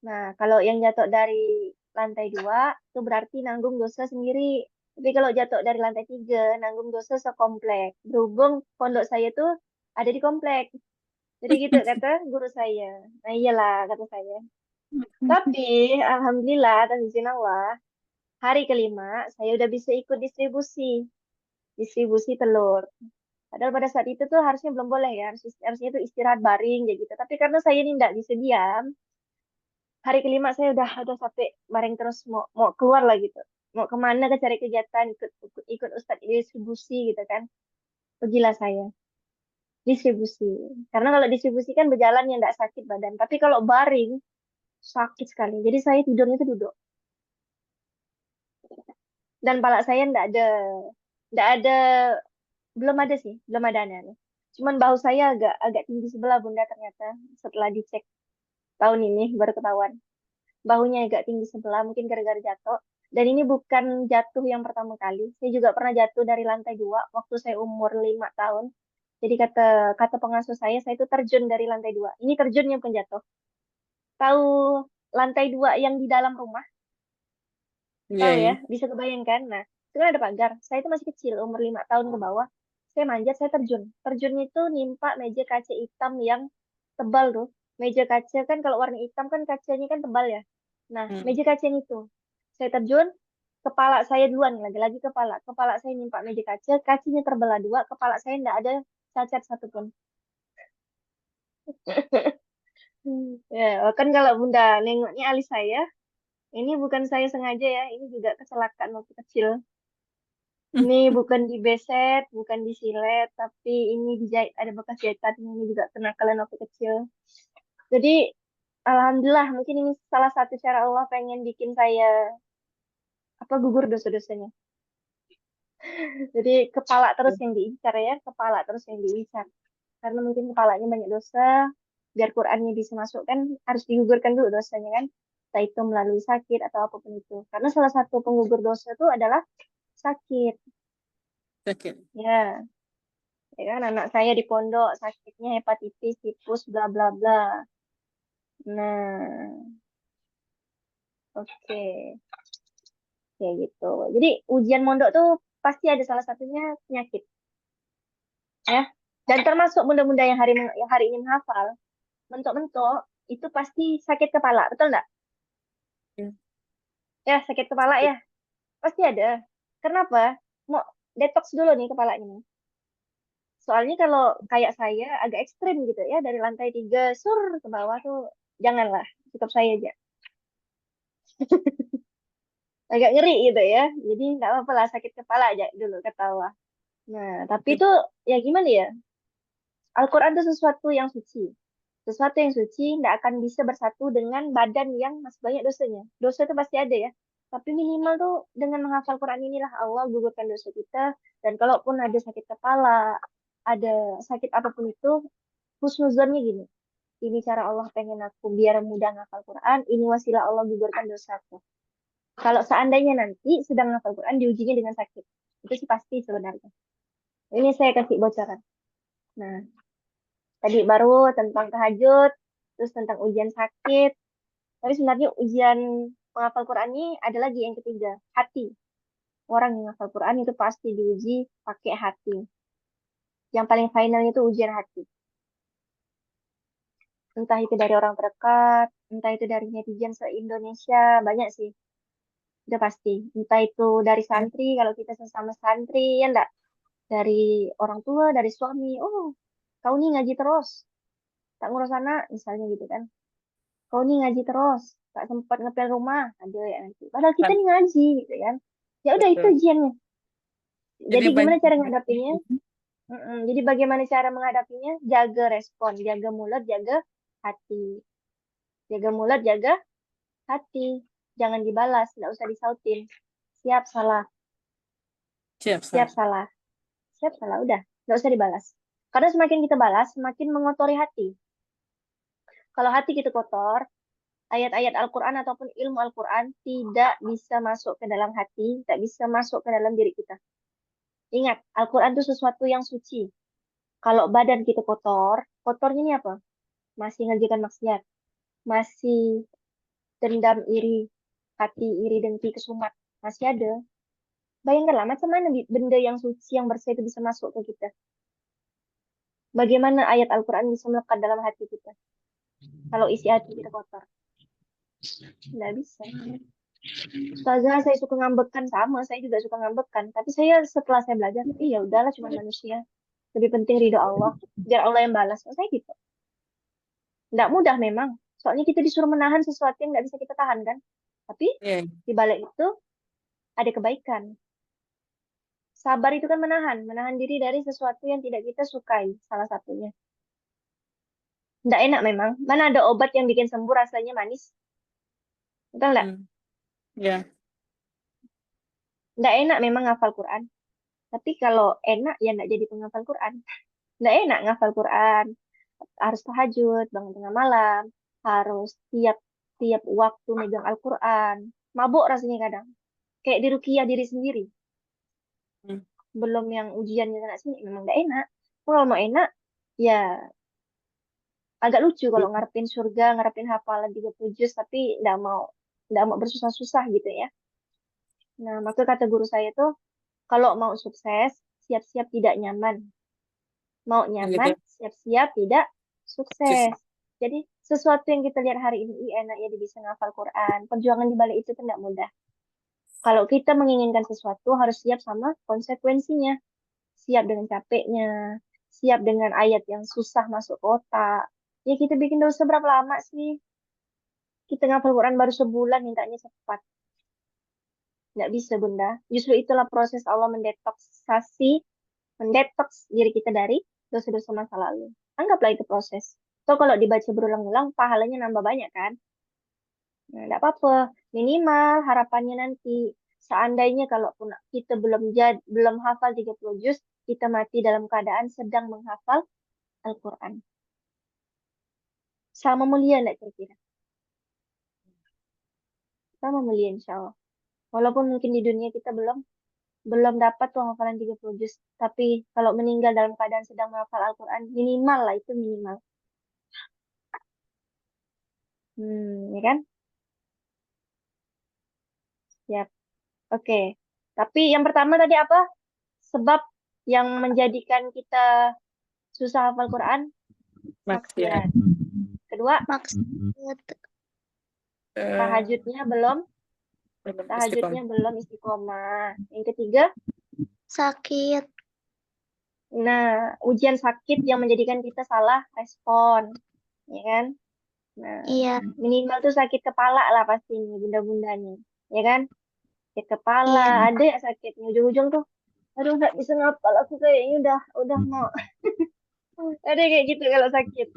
Nah, kalau yang jatuh dari lantai 2 itu berarti nanggung dosa sendiri. Tapi kalau jatuh dari lantai 3, nanggung dosa sekomplek. Berhubung pondok saya tuh ada di komplek. Jadi gitu kata guru saya. Nah iyalah kata saya. Tapi alhamdulillah atas izin Allah, hari kelima saya udah bisa ikut distribusi telur. Padahal pada saat itu tuh harusnya belum boleh ya, harusnya itu istirahat baring kayak gitu. Tapi karena saya ini nggak bisa diam, hari kelima saya udah sampai baring terus mau keluar lah gitu. Mau kemana ke cari kegiatan, ikut Ustadz distribusi gitu kan. Pergilah saya distribusi. Karena kalau distribusi kan berjalan yang nggak sakit badan. Tapi kalau baring sakit sekali. Jadi saya tidurnya itu duduk. Dan pala saya nggak ada, belum ada aneh. Cuman bahu saya agak tinggi sebelah Bunda ternyata setelah dicek tahun ini baru ketahuan. Bahunya agak tinggi sebelah mungkin gara-gara jatuh. Dan ini bukan jatuh yang pertama kali. Saya juga pernah jatuh dari lantai 2 waktu saya umur 5 tahun. Jadi kata pengasuh saya itu terjun dari lantai 2. Ini terjun yang penjatuh. Tahu lantai 2 yang di dalam rumah? Tahu ya, bisa kebayangkan. Nah, itu kan ada pagar. Saya itu masih kecil, umur 5 tahun ke bawah. saya manjat, saya terjun. Terjunnya itu nimpa meja kaca hitam yang tebal tuh. Meja kaca kan kalau warna hitam kan kacanya kan tebal ya. Nah, meja kacanya itu. Saya terjun, kepala saya duluan, lagi-lagi kepala. Kepala saya nimpa meja kaca, kacanya terbelah dua, kepala saya nggak ada cacat satupun. Ya, kan kalau Bunda nengoknya alis saya, ini bukan saya sengaja ya, ini juga kecelakaan waktu kecil. Ini bukan dibeset, bukan disilet, tapi ini dijahit, ada bekas jahitan, ini juga kenakalan waktu kecil. Jadi, alhamdulillah, mungkin ini salah satu cara Allah pengen bikin saya gugur dosa-dosanya. Jadi kepala terus yang diincar ya, kepala terus yang diincar. Karena mungkin kepalanya banyak dosa, biar Qurannya bisa masuk kan harus digugurkan dulu dosanya kan. Entah itu melalui sakit atau apapun itu. Karena salah satu penggugur dosa itu adalah sakit. Sakit. Ya, ya kan anak saya di pondok sakitnya hepatitis, tipus, bla bla bla. Nah, oke. Kayak gitu. Jadi ujian mondok tuh pasti ada salah satunya penyakit. Ya. Dan termasuk bunda-bunda yang hari ini menghafal, mentok-mentok itu pasti sakit kepala, betul nggak? Ya. Ya, sakit kepala ya. Pasti ada. Kenapa? Mau detox dulu nih kepalanya nih. Soalnya kalau kayak saya agak ekstrim gitu ya, dari lantai 3 sur ke bawah tuh janganlah, cukup saya aja. Agak ngeri gitu ya. Jadi nggak apa-apa lah sakit kepala aja dulu ketawa. Nah, tapi itu ya gimana ya? Al-Quran itu sesuatu yang suci. Sesuatu yang suci tidak akan bisa bersatu dengan badan yang masih banyak dosanya. Dosa itu pasti ada ya. Tapi minimal tuh dengan menghafal Quran inilah Allah gugurkan dosa kita. Dan kalaupun ada sakit kepala, ada sakit apapun itu, husnuzonnya gini. Ini cara Allah pengen aku biar mudah ngafal Quran. Ini wasilah Allah gugurkan dosaku. Kalau seandainya nanti sedang ngafal Quran diujinya dengan sakit. Itu sih pasti sebenarnya. Ini saya kasih bocoran. Nah, tadi baru tentang tahajud, terus tentang ujian sakit. Tapi sebenarnya ujian menghafal Quran ini ada lagi yang ketiga, hati. Orang yang menghafal Quran itu pasti diuji pakai hati. Yang paling final itu ujian hati. Entah itu dari orang terdekat, entah itu dari netizen se-Indonesia, banyak sih. Udah pasti. Entah itu dari santri, kalau kita sesama santri, ya enggak? Dari orang tua, dari suami. Oh, kau nih ngaji terus. Tak ngurus anak, misalnya gitu kan. Kau nih ngaji terus, tak sempat ngepel rumah, ada ya nanti. Padahal kita nih ngaji, gitu kan. Ya udah itu Betul. ujiannya. Jadi gimana banyak cara menghadapinya? Jadi bagaimana cara menghadapinya? Jaga respon, jaga mulut, jaga hati. Jaga mulut, jaga hati. Jangan dibalas, nggak usah disautin. Siap salah, siap siap salah, siap salah, udah, nggak usah dibalas. Karena semakin kita balas, semakin mengotori hati. Kalau hati kita kotor, ayat-ayat Al-Quran ataupun ilmu Al-Quran tidak bisa masuk ke dalam hati, tidak bisa masuk ke dalam diri kita. Ingat, Al-Quran itu sesuatu yang suci. Kalau badan kita kotor, kotornya ini apa? Masih ngerjakan maksiat, masih dendam iri, hati iri dengki kesumat, masih ada. Bayangkanlah macam mana benda yang suci, yang bersih itu bisa masuk ke kita. Bagaimana ayat Al-Quran bisa melekat dalam hati kita? Kalau isi hati kita kotor. Nggak bisa. Ustazah, saya suka ngambekan, sama saya juga suka ngambekan, tapi saya setelah saya belajar iya udahlah cuma manusia, lebih penting ridho Allah, biar Allah yang balas. Oh, saya gitu, nggak mudah memang, soalnya kita disuruh menahan sesuatu yang nggak bisa kita tahan kan, tapi di balik itu ada kebaikan. Sabar itu kan menahan diri dari sesuatu yang tidak kita sukai, salah satunya. Nggak enak memang, mana ada obat yang bikin sembuh rasanya manis, betul nggak? Ya. Nggak enak memang ngafal Quran. Tapi kalau enak ya nggak jadi penghafal Quran. Nggak enak ngafal Quran. Harus tahajud, bangun tengah malam. Harus tiap waktu megang Al-Quran. Mabuk rasanya kadang. Kayak diruqyah diri sendiri. Belum yang ujian yang sana sini. Memang nggak enak. Kalau mau enak, ya agak lucu kalau ngarepin surga, ngarepin hafalan 30 juz, tapi nggak mau bersusah-susah gitu ya. Nah, maka kata guru saya tuh, kalau mau sukses, siap-siap tidak nyaman. Mau Gitu. nyaman, siap-siap tidak sukses. Jadi sesuatu yang kita lihat hari ini, enak ya dia bisa ngafal Quran. Perjuangan di balik itu tidak mudah. Kalau kita menginginkan sesuatu harus siap sama konsekuensinya. Siap dengan capeknya, siap dengan ayat yang susah masuk otak. Ya kita bikin dosa berapa lama sih? Kita ngafal Quran baru sebulan mintanya cepat. Nggak bisa, Bunda. Justru itulah proses Allah mendetoks diri kita dari dosa-dosa masa lalu. Anggaplah itu proses. So, kalau dibaca berulang-ulang, pahalanya nambah banyak kan? Nah, nggak apa-apa. Minimal harapannya nanti, seandainya kalaupun kita belum hafal 30 juz, kita mati dalam keadaan sedang menghafal Al-Quran. Sama mulia nggak kira-kira? Sama mulia insya Allah. Walaupun mungkin di dunia kita belum dapat tuh hafalan 30 juz. Tapi kalau meninggal dalam keadaan sedang menghafal Al-Quran, minimal lah, itu minimal. Ya kan? Siap. Oke. Tapi yang pertama tadi apa? Sebab yang menjadikan kita susah hafal Quran? Maksiat. Kedua, Maksud tahajudnya belum istiqomah. Yang ketiga, sakit. nah, ujian sakit yang menjadikan kita salah respon, ya kan? Nah, Iya. minimal tuh sakit kepala lah pastinya bunda-bundanya, ya kan? Sakit kepala, Iya. ada ya sakitnya ujung-ujung tuh, aduh nggak bisa ngapal, aku kayaknya udah mau, ada kayak gitu kalau sakit.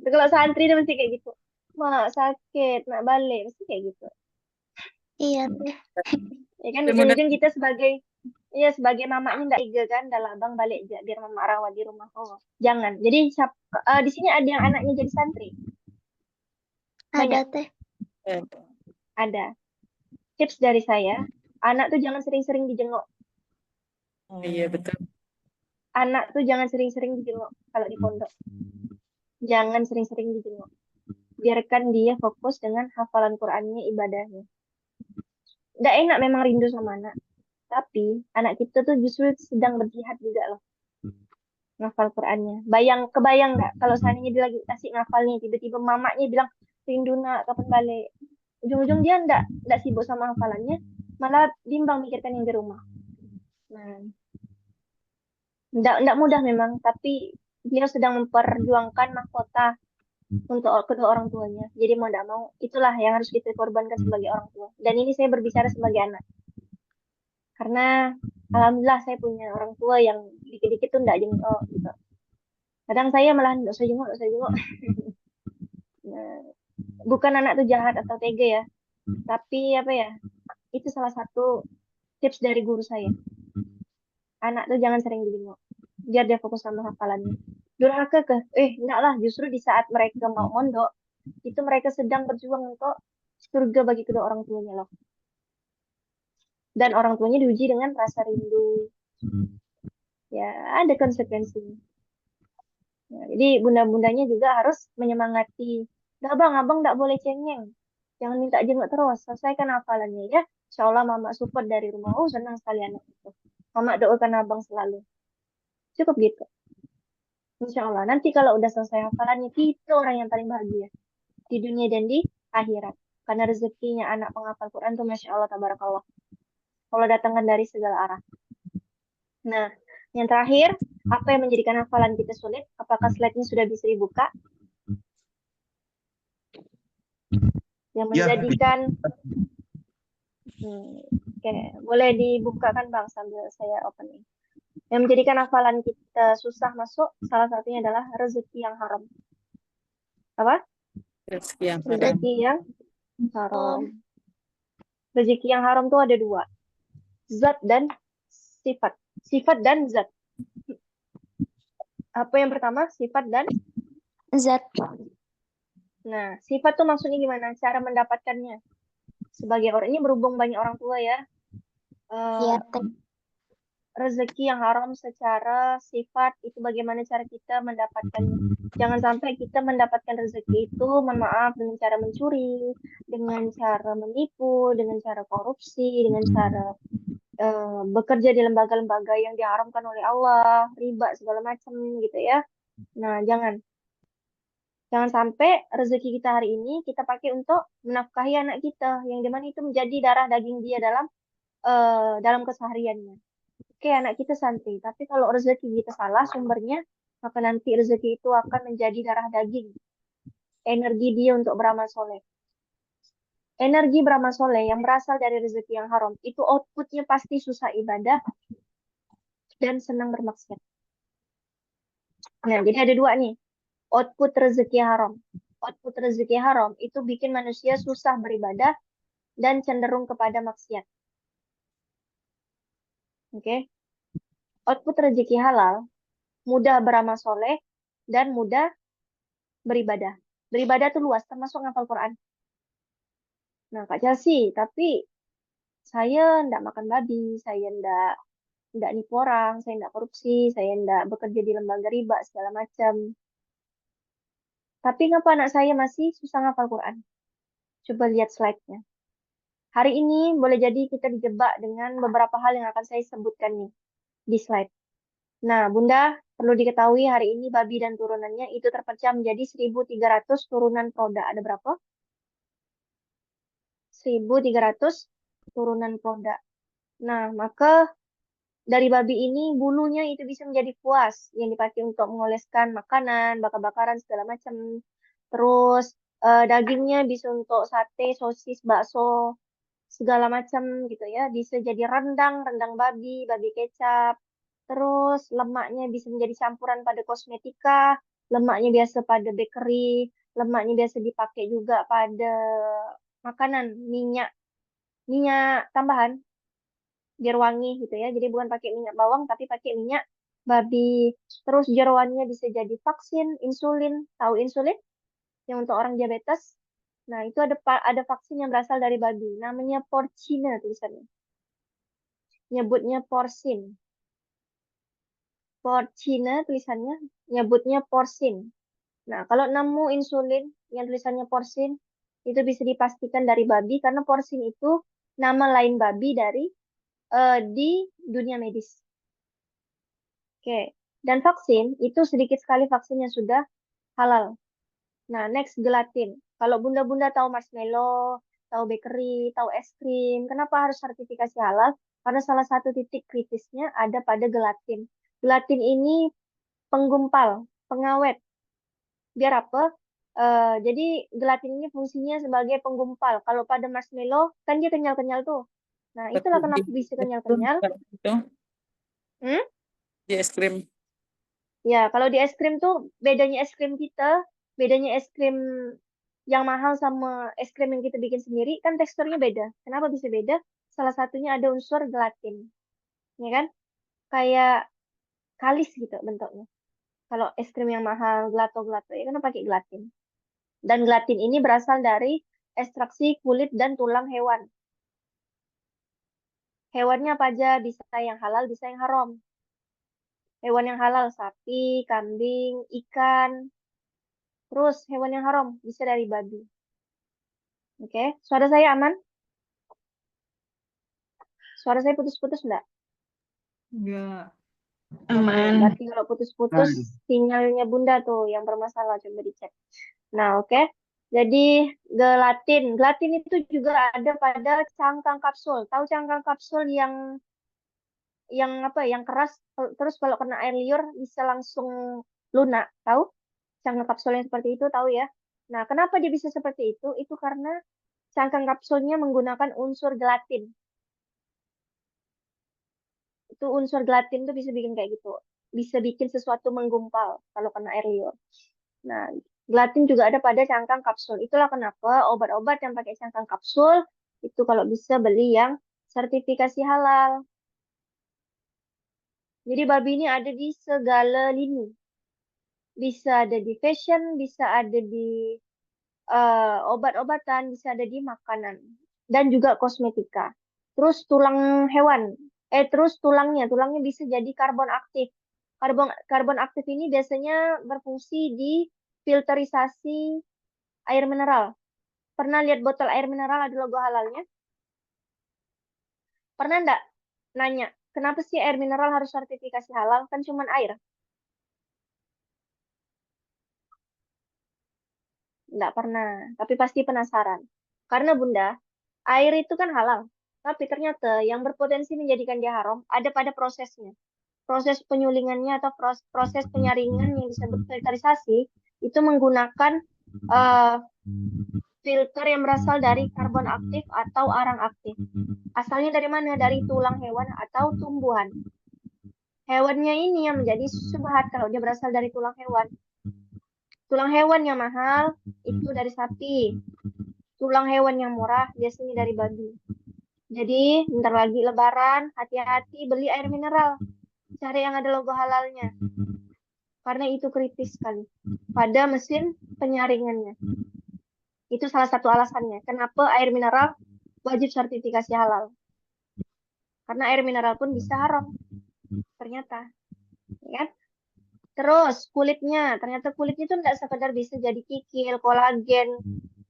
Kalau santri tuh mesti kayak gitu, mak sakit, nak balik, mesti kayak gitu. Iya tuh. Ya kan ujung-ujung kita sebagai mamanya nggak tega kan, dah abang balik aja biar mama rawat di rumah. Oh, jangan. Jadi di sini ada yang anaknya jadi santri. Ada Banyak. teh. Ada. Tips dari saya, anak tuh jangan sering-sering dijenguk. Iya betul. Anak tuh jangan sering-sering dijenguk kalau di pondok. Jangan sering-sering dijenguk. Biarkan dia fokus dengan hafalan Qur'annya, ibadahnya. Nggak enak memang rindu sama anak. Tapi anak kita tuh justru sedang berjihad juga loh. Ngafal Qur'annya. Kebayang nggak kalau seandainya dia lagi asik ngafal nih, tiba-tiba mamanya bilang, rindu nak, kapan balik? Ujung-ujung dia nggak sibuk sama hafalannya, malah bimbang mikirkan yang di rumah. Nah, nggak mudah memang, tapi dia sedang memperjuangkan mahkota untuk kedua orang tuanya. Jadi mau nggak mau, itulah yang harus kita korbankan sebagai orang tua. Dan ini saya berbicara sebagai anak. Karena alhamdulillah saya punya orang tua yang dikit-dikit tuh nggak jenguk gitu. Kadang saya malah nggak usah jenguk. Nah, bukan anak tuh jahat atau tega ya, tapi apa ya, itu salah satu tips dari guru saya. Anak tuh jangan sering dijenguk, biar dia fokus sama hafalannya. Durhaka ke? Enggak lah, justru di saat mereka mau mondok, itu mereka sedang berjuang untuk surga bagi kedua orang tuanya loh. Dan orang tuanya diuji dengan rasa rindu. Ya, ada konsekuensinya. Nah, jadi bunda-bundanya juga harus menyemangati. Nah, abang nggak boleh cengeng. Jangan minta jenguk terus. Selesaikan hafalannya ya. Insya Allah mama support dari rumah. Oh, senang sekali anak itu. Mama doakan abang selalu. Cukup gitu. Insya Allah. Nanti kalau udah selesai hafalannya, kita orang yang paling bahagia. Di dunia dan di akhirat. Karena rezekinya anak penghafal Quran tuh Masya Allah, tabarakallah. Allah datangkan dari segala arah. Nah, yang terakhir, apa yang menjadikan hafalan kita sulit? Apakah slide-nya sudah bisa dibuka? Yang menjadikan, oke, boleh dibukakan Bang sambil saya opening. Yang menjadikan hafalan kita susah masuk, salah satunya adalah rezeki yang haram. Apa? Rezeki yang haram. Rezeki yang haram tuh ada dua. Zat dan sifat. Sifat dan zat. Apa yang pertama? Sifat dan Zat. Nah, sifat tuh maksudnya gimana? Cara mendapatkannya. Sebagai orang ini berhubung banyak orang tua ya. Iya teh. Rezeki yang haram secara sifat itu bagaimana cara kita mendapatkannya. Jangan sampai kita mendapatkan rezeki itu, mohon maaf, dengan cara mencuri, dengan cara menipu, dengan cara korupsi, dengan cara bekerja di lembaga-lembaga yang diharamkan oleh Allah, riba segala macam gitu ya. Nah, jangan sampai rezeki kita hari ini kita pakai untuk menafkahi anak kita, yang dimana itu menjadi darah daging dia dalam kesehariannya. Oke, anak kita santri, tapi kalau rezeki kita salah sumbernya, maka nanti rezeki itu akan menjadi darah daging, energi dia untuk beramal soleh. Energi beramal soleh yang berasal dari rezeki yang haram, itu outputnya pasti susah ibadah dan senang bermaksiat. Nah, jadi ada dua nih, output rezeki haram. Output rezeki haram itu bikin manusia susah beribadah dan cenderung kepada maksiat. Oke. Output rezeki halal, mudah beramal soleh, dan mudah beribadah. Beribadah itu luas, termasuk ngapal Quran. Nah, Kak Chelsea, tapi saya ndak makan babi, saya ndak nipu orang, saya ndak korupsi, saya ndak bekerja di lembaga riba, segala macam. Tapi ngapa anak saya masih susah ngapal Quran? Coba lihat slide-nya. Hari ini boleh jadi kita dijebak dengan beberapa hal yang akan saya sebutkan nih di slide. Nah, Bunda, perlu diketahui hari ini babi dan turunannya itu terpecah menjadi 1.300 turunan produk. Ada berapa? 1.300 turunan produk. Nah, maka dari babi ini bulunya itu bisa menjadi kuas yang dipakai untuk mengoleskan makanan, bakar-bakaran segala macam. Terus dagingnya bisa untuk sate, sosis, bakso, segala macam gitu ya. Bisa jadi rendang babi, babi kecap. Terus lemaknya bisa menjadi campuran pada kosmetika, lemaknya biasa pada bakery, lemaknya biasa dipakai juga pada makanan, minyak tambahan biar wangi gitu ya. Jadi bukan pakai minyak bawang tapi pakai minyak babi. Terus jeroannya bisa jadi vaksin, insulin. Tahu insulin? Yang untuk orang diabetes. Nah, itu ada vaksin yang berasal dari babi. Namanya porcina tulisannya. Nyebutnya porcin. Porcina tulisannya, nyebutnya porcin. Nah, kalau nemu insulin yang tulisannya porcin, itu bisa dipastikan dari babi karena porcin itu nama lain babi di dunia medis. Oke, dan vaksin itu sedikit sekali vaksin yang sudah halal. Nah, next gelatin. Kalau bunda-bunda tahu marshmallow, tahu bakery, tahu es krim, kenapa harus sertifikasi halal? Karena salah satu titik kritisnya ada pada gelatin. Gelatin ini penggumpal, pengawet. Biar apa? Jadi gelatin ini fungsinya sebagai penggumpal. Kalau pada marshmallow kan dia kenyal-kenyal tuh. Nah, itulah kenapa bisa kenyal-kenyal. Hmm? Di es krim. Ya, kalau di es krim tuh bedanya es krim kita, bedanya es krim yang mahal sama es krim yang kita bikin sendiri kan teksturnya beda. Kenapa bisa beda? Salah satunya ada unsur gelatin. Ya kan? Kayak kalis gitu bentuknya. Kalau es krim yang mahal, gelato-gelato ya kan pakai gelatin. Dan gelatin ini berasal dari ekstraksi kulit dan tulang hewan. Hewannya apa aja? Bisa yang halal, bisa yang haram. Hewan yang halal, sapi, kambing, ikan. Terus hewan yang haram, bisa dari babi. Oke, suara saya aman? Suara saya putus-putus enggak? Enggak. Oke, berarti kalau putus-putus sinyalnya Bunda tuh yang bermasalah, coba dicek. Nah, oke. Jadi gelatin itu juga ada pada cangkang kapsul. Tahu cangkang kapsul yang apa? Yang keras, terus kalau kena air liur bisa langsung lunak. Tahu? Cangkang kapsul yang seperti itu, tahu ya? Nah, kenapa dia bisa seperti itu? Itu karena cangkang kapsulnya menggunakan unsur gelatin. Itu unsur gelatin tuh bisa bikin kayak gitu. Bisa bikin sesuatu menggumpal kalau kena air liur. Nah, gelatin juga ada pada cangkang kapsul. Itulah kenapa obat-obat yang pakai cangkang kapsul itu kalau bisa beli yang sertifikasi halal. Jadi babi ini ada di segala lini. Bisa ada di fashion, bisa ada di obat-obatan, bisa ada di makanan. Dan juga kosmetika. Terus terus tulangnya bisa jadi karbon aktif. Karbon aktif ini biasanya berfungsi di filterisasi air mineral. Pernah lihat botol air mineral ada logo halalnya? Pernah enggak? nanya, kenapa sih air mineral harus sertifikasi halal? Kan cuman air. Nggak pernah, tapi pasti penasaran. Karena Bunda, air itu kan halal. Tapi ternyata yang berpotensi menjadikan dia haram ada pada prosesnya. Proses penyulingannya atau proses penyaringan yang disebut filterisasi itu menggunakan eh, filter yang berasal dari karbon aktif atau arang aktif. Asalnya dari mana? Dari tulang hewan atau tumbuhan. Hewannya ini yang menjadi subhat kalau dia berasal dari tulang hewan. Tulang hewan yang mahal itu dari sapi. Tulang hewan yang murah biasanya dari babi. Jadi, bentar lagi lebaran, hati-hati beli air mineral. Cari yang ada logo halalnya. Karena itu kritis sekali pada mesin penyaringannya. Itu salah satu alasannya. Kenapa air mineral wajib sertifikasi halal. Karena air mineral pun bisa haram. Ternyata. Ya kan? Terus kulitnya. Ternyata kulitnya itu tidak sekedar bisa jadi kikil, kolagen,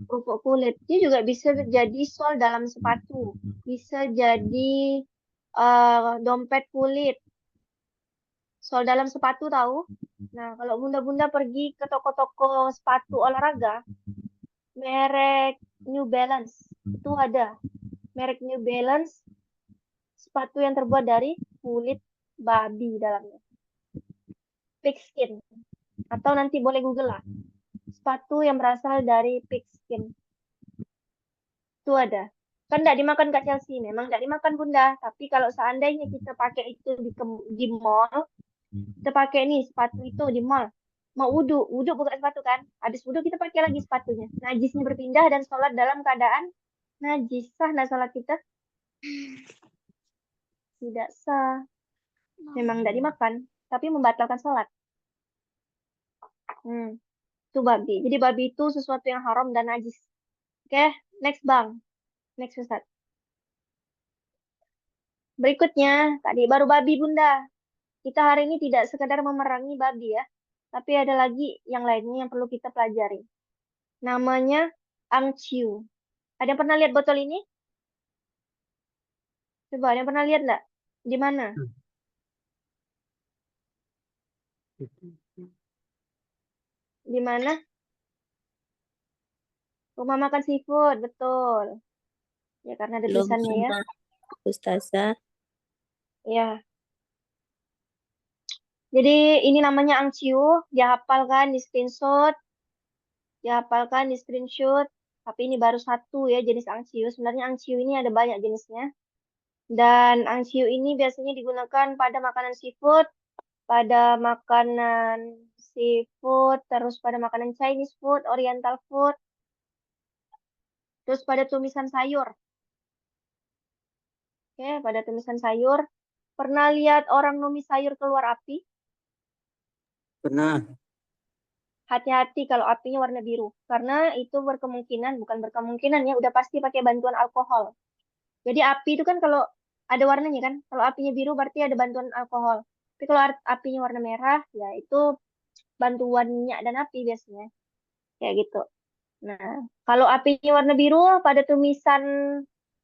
kerupuk kulit. Dia juga bisa jadi sol dalam sepatu. Bisa jadi dompet kulit. Sol dalam sepatu tahu? Nah, kalau bunda-bunda pergi ke toko-toko sepatu olahraga, merek New Balance itu ada. Merek New Balance sepatu yang terbuat dari kulit babi dalamnya. Pig skin. Atau nanti boleh Google lah. Sepatu yang berasal dari pig skin. Itu ada. Kan tidak dimakan Kak Chelsea, memang tidak dimakan Bunda. Tapi kalau seandainya kita pakai itu di mall, kita pakai nih sepatu itu di mall. Mau wudhu buka sepatu kan. Habis wudhu kita pakai lagi sepatunya. Najisnya berpindah dan sholat dalam keadaan najis. Sah nah sholat kita? Tidak sah. Memang tidak dimakan, tapi membatalkan sholat. Itu babi. Jadi babi itu sesuatu yang haram dan najis. Oke, next Bang. Next Ustaz. Berikutnya, tadi baru babi Bunda. Kita hari ini tidak sekedar memerangi babi ya, tapi ada lagi yang lainnya yang perlu kita pelajari. Namanya angciu. Ada yang pernah lihat botol ini? Coba, ada yang pernah lihat nggak? Di mana? Di mana? Rumah makan seafood, betul. Ya, karena ada Belum tulisannya ya. pernah, Ustazah. Ya. Jadi ini namanya angciu, dihafalkan di screenshot, tapi ini baru satu ya jenis angciu. Sebenarnya angciu ini ada banyak jenisnya. Dan angciu ini biasanya digunakan pada makanan seafood, terus pada makanan Chinese food, Oriental food, terus pada tumisan sayur. Oke, pada tumisan sayur. Pernah lihat orang numis sayur keluar api? Pernah. Hati-hati kalau apinya warna biru. Karena itu bukan berkemungkinan ya, udah pasti pakai bantuan alkohol. Jadi api itu kan kalau ada warnanya kan, kalau apinya biru berarti ada bantuan alkohol. Tapi kalau apinya warna merah, ya itu bantuan minyak dan api biasanya. Kayak gitu. Nah, kalau apinya warna biru pada tumisan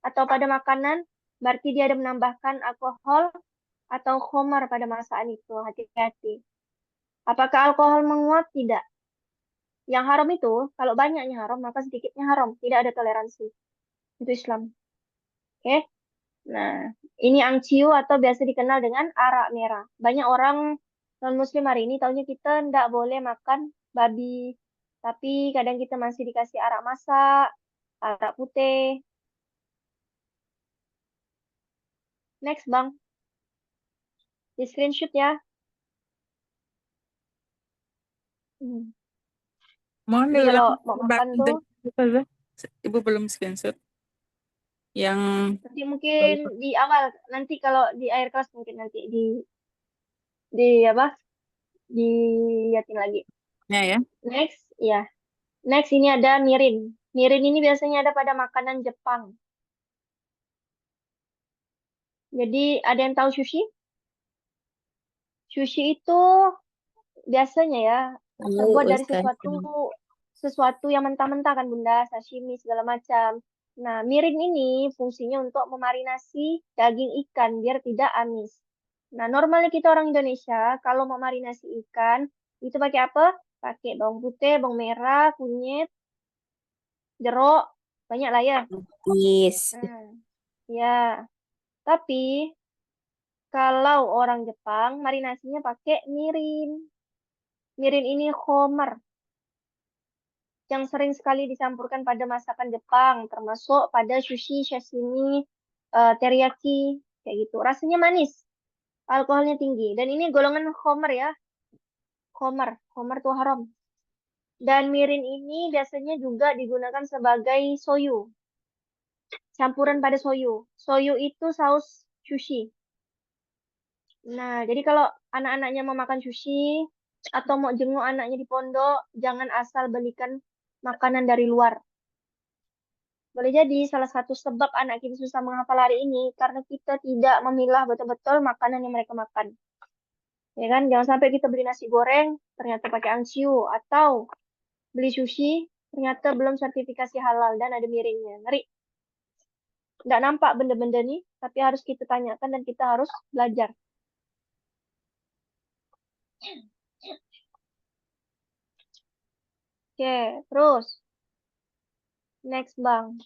atau pada makanan, berarti dia ada menambahkan alkohol atau khamar pada masakan itu. Hati-hati. Apakah alkohol menguap? Tidak. Yang haram itu, kalau banyaknya haram, maka sedikitnya haram. Tidak ada toleransi. Itu Islam. Oke? Nah, ini angciu atau biasa dikenal dengan arak merah. Banyak orang non-muslim hari ini taunya kita tidak boleh makan babi. Tapi kadang kita masih dikasih arak masak, arak putih. Next, Bang. Di screenshot ya. Mohon Jadi kalau diulang mau makan kembali tuh, tadi, Ustazah. Ibu belum screenshot. Yang nanti mungkin di awal, nanti kalau di akhir kelas mungkin nanti di apa? Dilihatin lagi. ya. Next, ya. Next ini ada mirin. Mirin ini biasanya ada pada makanan Jepang. Jadi ada yang tahu sushi? Sushi itu biasanya ya terbuat dari sesuatu yang mentah-mentah kan Bunda, sashimi segala macam. Nah, mirin ini fungsinya untuk memarinasi daging ikan biar tidak amis. Nah, normalnya kita orang Indonesia kalau mau marinasi ikan itu pakai apa? Pakai bawang putih, bawang merah, kunyit, jeruk, banyak lah ya. Yes. Ya, tapi kalau orang Jepang marinasinya pakai mirin. Mirin ini khomer yang sering sekali dicampurkan pada masakan Jepang, termasuk pada sushi, sashimi, teriyaki, kayak gitu. Rasanya manis, alkoholnya tinggi. Dan ini golongan khomer ya. Khomer tuh haram. Dan mirin ini biasanya juga digunakan sebagai soyu. Campuran pada soyu. Soyu itu saus sushi. Nah, jadi kalau anak-anaknya mau makan sushi atau mau jenguk anaknya di pondok, jangan asal belikan makanan dari luar. Boleh jadi salah satu sebab anak kita susah menghafal hari ini karena kita tidak memilah betul-betul makanan yang mereka makan. Ya kan? Jangan sampai kita beli nasi goreng ternyata pakai angsiu atau beli sushi ternyata belum sertifikasi halal dan ada miringnya. Ngeri. Nggak nampak benda-benda nih, tapi harus kita tanyakan dan kita harus belajar. Oke, terus. Next, Bang.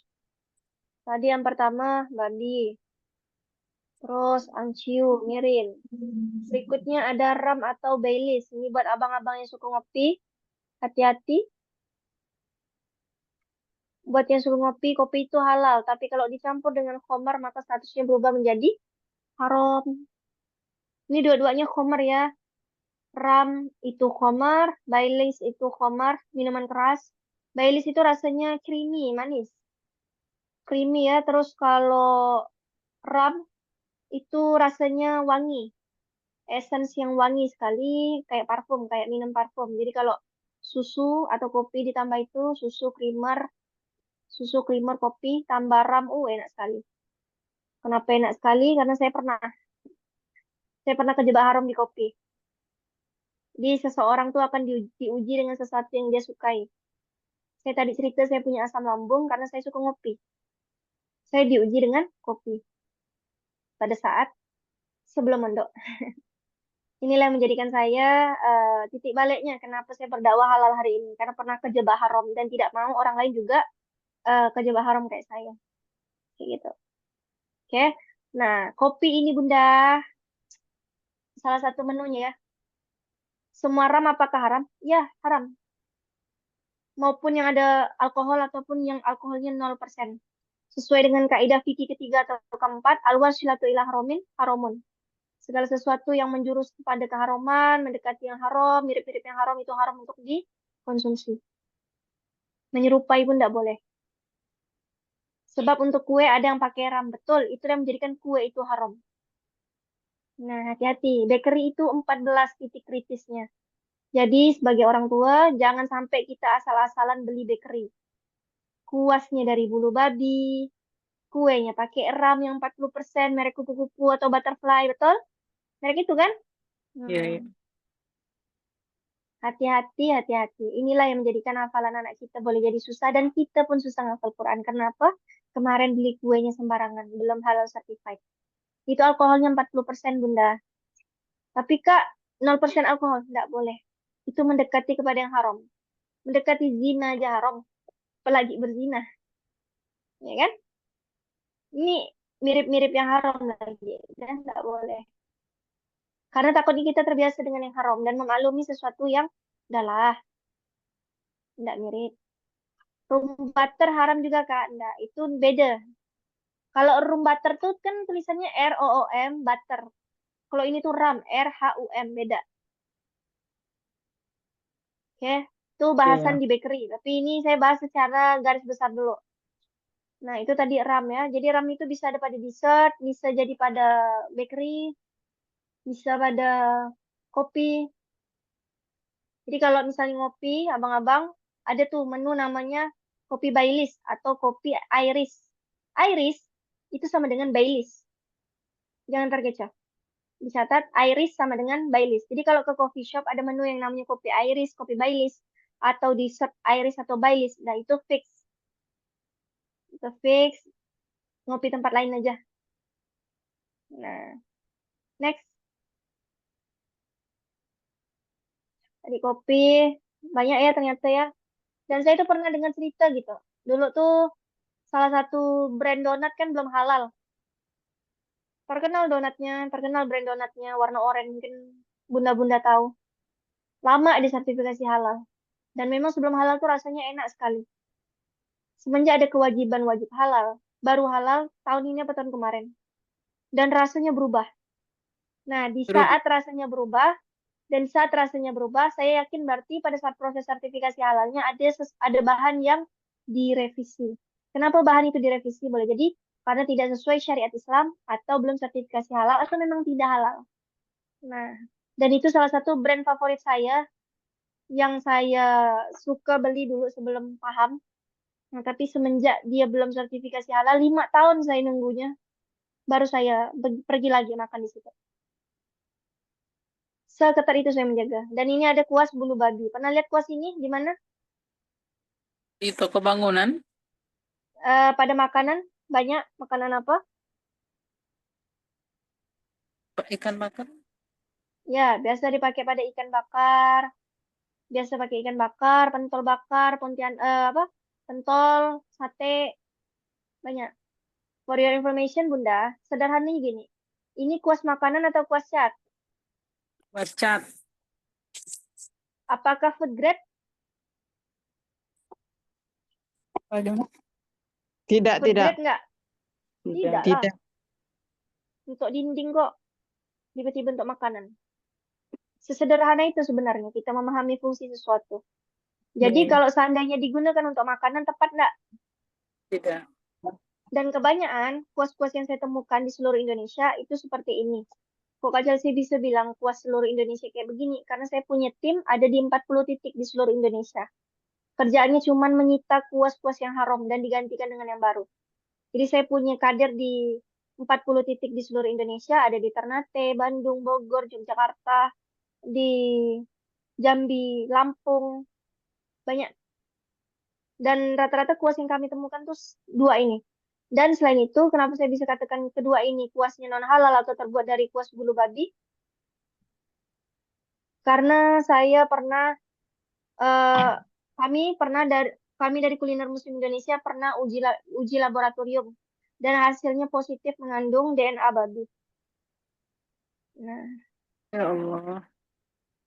Tadi yang pertama, babi. Terus, angciu, mirin. Berikutnya ada ram atau Baileys. Ini buat abang-abang yang suka ngopi. Hati-hati. Buat yang suka ngopi, kopi itu halal. Tapi kalau dicampur dengan khamar, maka statusnya berubah menjadi haram. Ini dua-duanya khamar ya. Ram itu khamar, Baileys itu khamar, minuman keras. Baileys itu rasanya creamy, manis. Creamy ya. Terus kalau ram itu rasanya wangi. Essence yang wangi sekali, kayak parfum, kayak minum parfum. Jadi kalau susu atau kopi ditambah itu, susu creamer kopi, tambah ram, enak sekali. Kenapa enak sekali? Karena saya pernah kejebak haram di kopi. Jadi seseorang tuh akan diuji dengan sesuatu yang dia sukai. Saya tadi cerita saya punya asam lambung karena saya suka ngopi. Saya diuji dengan kopi pada saat sebelum mondok. Inilah yang menjadikan saya titik baliknya kenapa saya berdakwah halal hari ini. Karena pernah kejebak haram dan tidak mau orang lain juga kejebak haram kayak saya. Kayak gitu. Oke. Nah, kopi ini Bunda, salah satu menunya ya. Semua ram apakah haram? Ya, haram. Maupun yang ada alkohol ataupun yang alkoholnya 0%. Sesuai dengan kaidah fikih ketiga atau keempat, al-wasilatu ila haramin haramun. Segala sesuatu yang menjurus kepada keharuman, mendekati yang haram, mirip-mirip yang haram itu haram untuk dikonsumsi. Menyerupai pun tidak boleh. Sebab untuk kue ada yang pakai ram, betul. Itu yang menjadikan kue itu haram. Nah, hati-hati. Bakery itu 14 titik kritisnya. Jadi, sebagai orang tua, jangan sampai kita asal-asalan beli bakery. Kuasnya dari bulu babi, kuenya pakai ram yang 40%, merek kupu-kupu atau butterfly, betul? Merek itu kan? Iya, iya. Hati-hati, hati-hati. Inilah yang menjadikan hafalan anak kita boleh jadi susah dan kita pun susah ngafal Quran. Kenapa? Kemarin beli kuenya sembarangan, belum halal certified. Itu alkoholnya 40% Bunda. Tapi Kak, 0% alkohol, tidak boleh. Itu mendekati kepada yang haram. Mendekati zina aja haram. Apalagi berzina. Ya kan? Ini mirip-mirip yang haram lagi. Dan tidak boleh. Karena takutnya kita terbiasa dengan yang haram dan memaklumi sesuatu yang udahlah, tidak mirip. Rum butter haram juga Kak, enggak, itu beda. Kalau rum butter tuh kan tulisannya ROOM butter. Kalau ini tuh ram RHUM, beda. Oke, itu bahasan Iya. di bakery, tapi ini saya bahas secara garis besar dulu. Nah, itu tadi ram ya. Jadi ram itu bisa ada pada dessert, bisa jadi pada bakery, bisa pada kopi. Jadi kalau misalnya ngopi, abang-abang, ada tuh menu namanya kopi Baileys atau kopi Iris. Iris itu sama dengan Baileys. Jangan terkecoh. Dicatat Iris sama dengan Baileys. Jadi kalau ke coffee shop ada menu yang namanya kopi Iris, kopi Baileys, atau dessert Iris atau Baileys. Nah itu fix. Kita fix, ngopi tempat lain aja. Nah, next. Tadi kopi, banyak ya ternyata ya. Dan saya tuh pernah dengar cerita gitu. Dulu tuh salah satu brand donat kan belum halal. Terkenal donatnya, terkenal brand donatnya warna oranye, mungkin bunda-bunda tahu. Lama disertifikasi halal. Dan memang sebelum halal tuh rasanya enak sekali. Semenjak ada kewajiban wajib halal, baru halal tahun ini atau tahun kemarin. Dan rasanya berubah. Nah, di saat rasanya berubah, saya yakin berarti pada saat proses sertifikasi halalnya ada bahan yang direvisi. Kenapa bahan itu direvisi? Boleh jadi karena tidak sesuai syariat Islam, atau belum sertifikasi halal, atau memang tidak halal. Nah, dan itu salah satu brand favorit saya yang saya suka beli dulu sebelum paham. Nah, tapi semenjak dia belum sertifikasi halal, 5 tahun saya nunggunya, baru saya pergi lagi makan di situ. Seketat itu saya menjaga. Dan ini ada kuas bulu babi. Pernah lihat kuas ini di mana? Di toko bangunan. Pada makanan, banyak makanan apa? Ikan bakar. Ya, biasa dipakai pada ikan bakar. Biasa pakai ikan bakar, pentol bakar, pentol, sate, banyak. For your information, Bunda, sederhananya gini. Ini kuas makanan atau kuas cat? Kuas cat. Apakah food grade? Tidak, Food tidak. grade enggak? Tidak lah. Tidak. Untuk dinding kok. Tiba-tiba untuk makanan. Sesederhana itu sebenarnya kita memahami fungsi sesuatu. Jadi kalau seandainya digunakan untuk makanan, tepat enggak? Tidak. Dan kebanyakan kuas-kuas yang saya temukan di seluruh Indonesia itu seperti ini. Kok Kak Chelsea bisa bilang kuas seluruh Indonesia kayak begini? Karena saya punya tim ada di 40 titik di seluruh Indonesia. Kerjaannya cuma menyita kuas-kuas yang haram dan digantikan dengan yang baru. Jadi saya punya kader di 40 titik di seluruh Indonesia, ada di Ternate, Bandung, Bogor, Yogyakarta, di Jambi, Lampung, banyak. Dan rata-rata kuas yang kami temukan tuh dua ini. Dan selain itu, kenapa saya bisa katakan kedua ini kuasnya non halal atau terbuat dari kuas bulu babi? Karena saya pernah, kami dari Kuliner Muslim Indonesia pernah uji laboratorium dan hasilnya positif mengandung DNA babi. Nah, Ya Allah.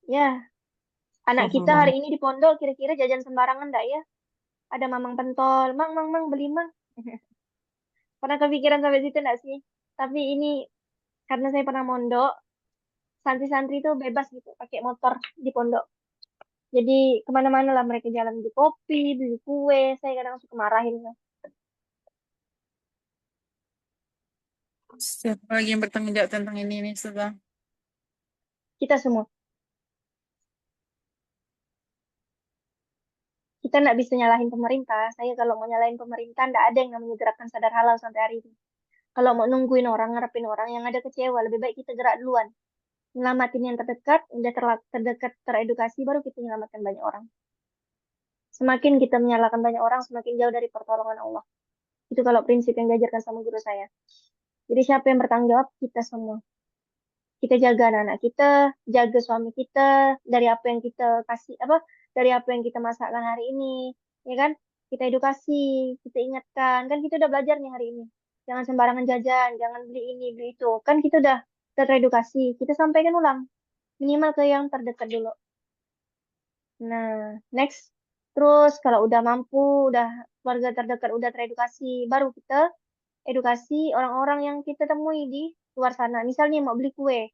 ya, anak kita hari ini di pondok kira-kira jajan sembarangan enggak ya? Ada mamang pentol, mang, beli mang. Pernah kepikiran sampai situ enggak sih? Tapi ini karena saya pernah mondok, santri-santri itu bebas gitu, pakai motor di pondok. Jadi kemana-mana lah mereka jalan beli kopi, beli kue. Saya kadang suka marahin. Siapa lagi yang bertanggung jawab tentang ini nih, Ustazah? Kita semua. Kita nggak bisa nyalahin pemerintah. Saya kalau mau nyalahin pemerintah, nggak ada yang namanya gerakan sadar halal sampai hari ini. Kalau mau nungguin orang, ngarepin orang yang ada kecewa, lebih baik kita gerak duluan. Nyelamatin yang terdekat, udah terdekat, teredukasi, baru kita nyelamatkan banyak orang. Semakin kita menyalahkan banyak orang, semakin jauh dari pertolongan Allah. Itu kalau prinsip yang diajarkan sama guru saya. Jadi siapa yang bertanggung jawab? Kita semua. Kita jaga anak-anak kita, jaga suami kita, dari apa yang kita kasih, dari apa yang kita masakkan hari ini, ya kan? Kita edukasi, kita ingatkan, kan kita udah belajar nih hari ini. Jangan sembarangan jajan, jangan beli ini, beli itu. Kan kita udah teredukasi, kita sampaikan ulang. Minimal ke yang terdekat dulu. Nah, next. Terus kalau udah mampu, udah keluarga terdekat udah teredukasi, baru kita edukasi orang-orang yang kita temui di luar sana. Misalnya mau beli kue,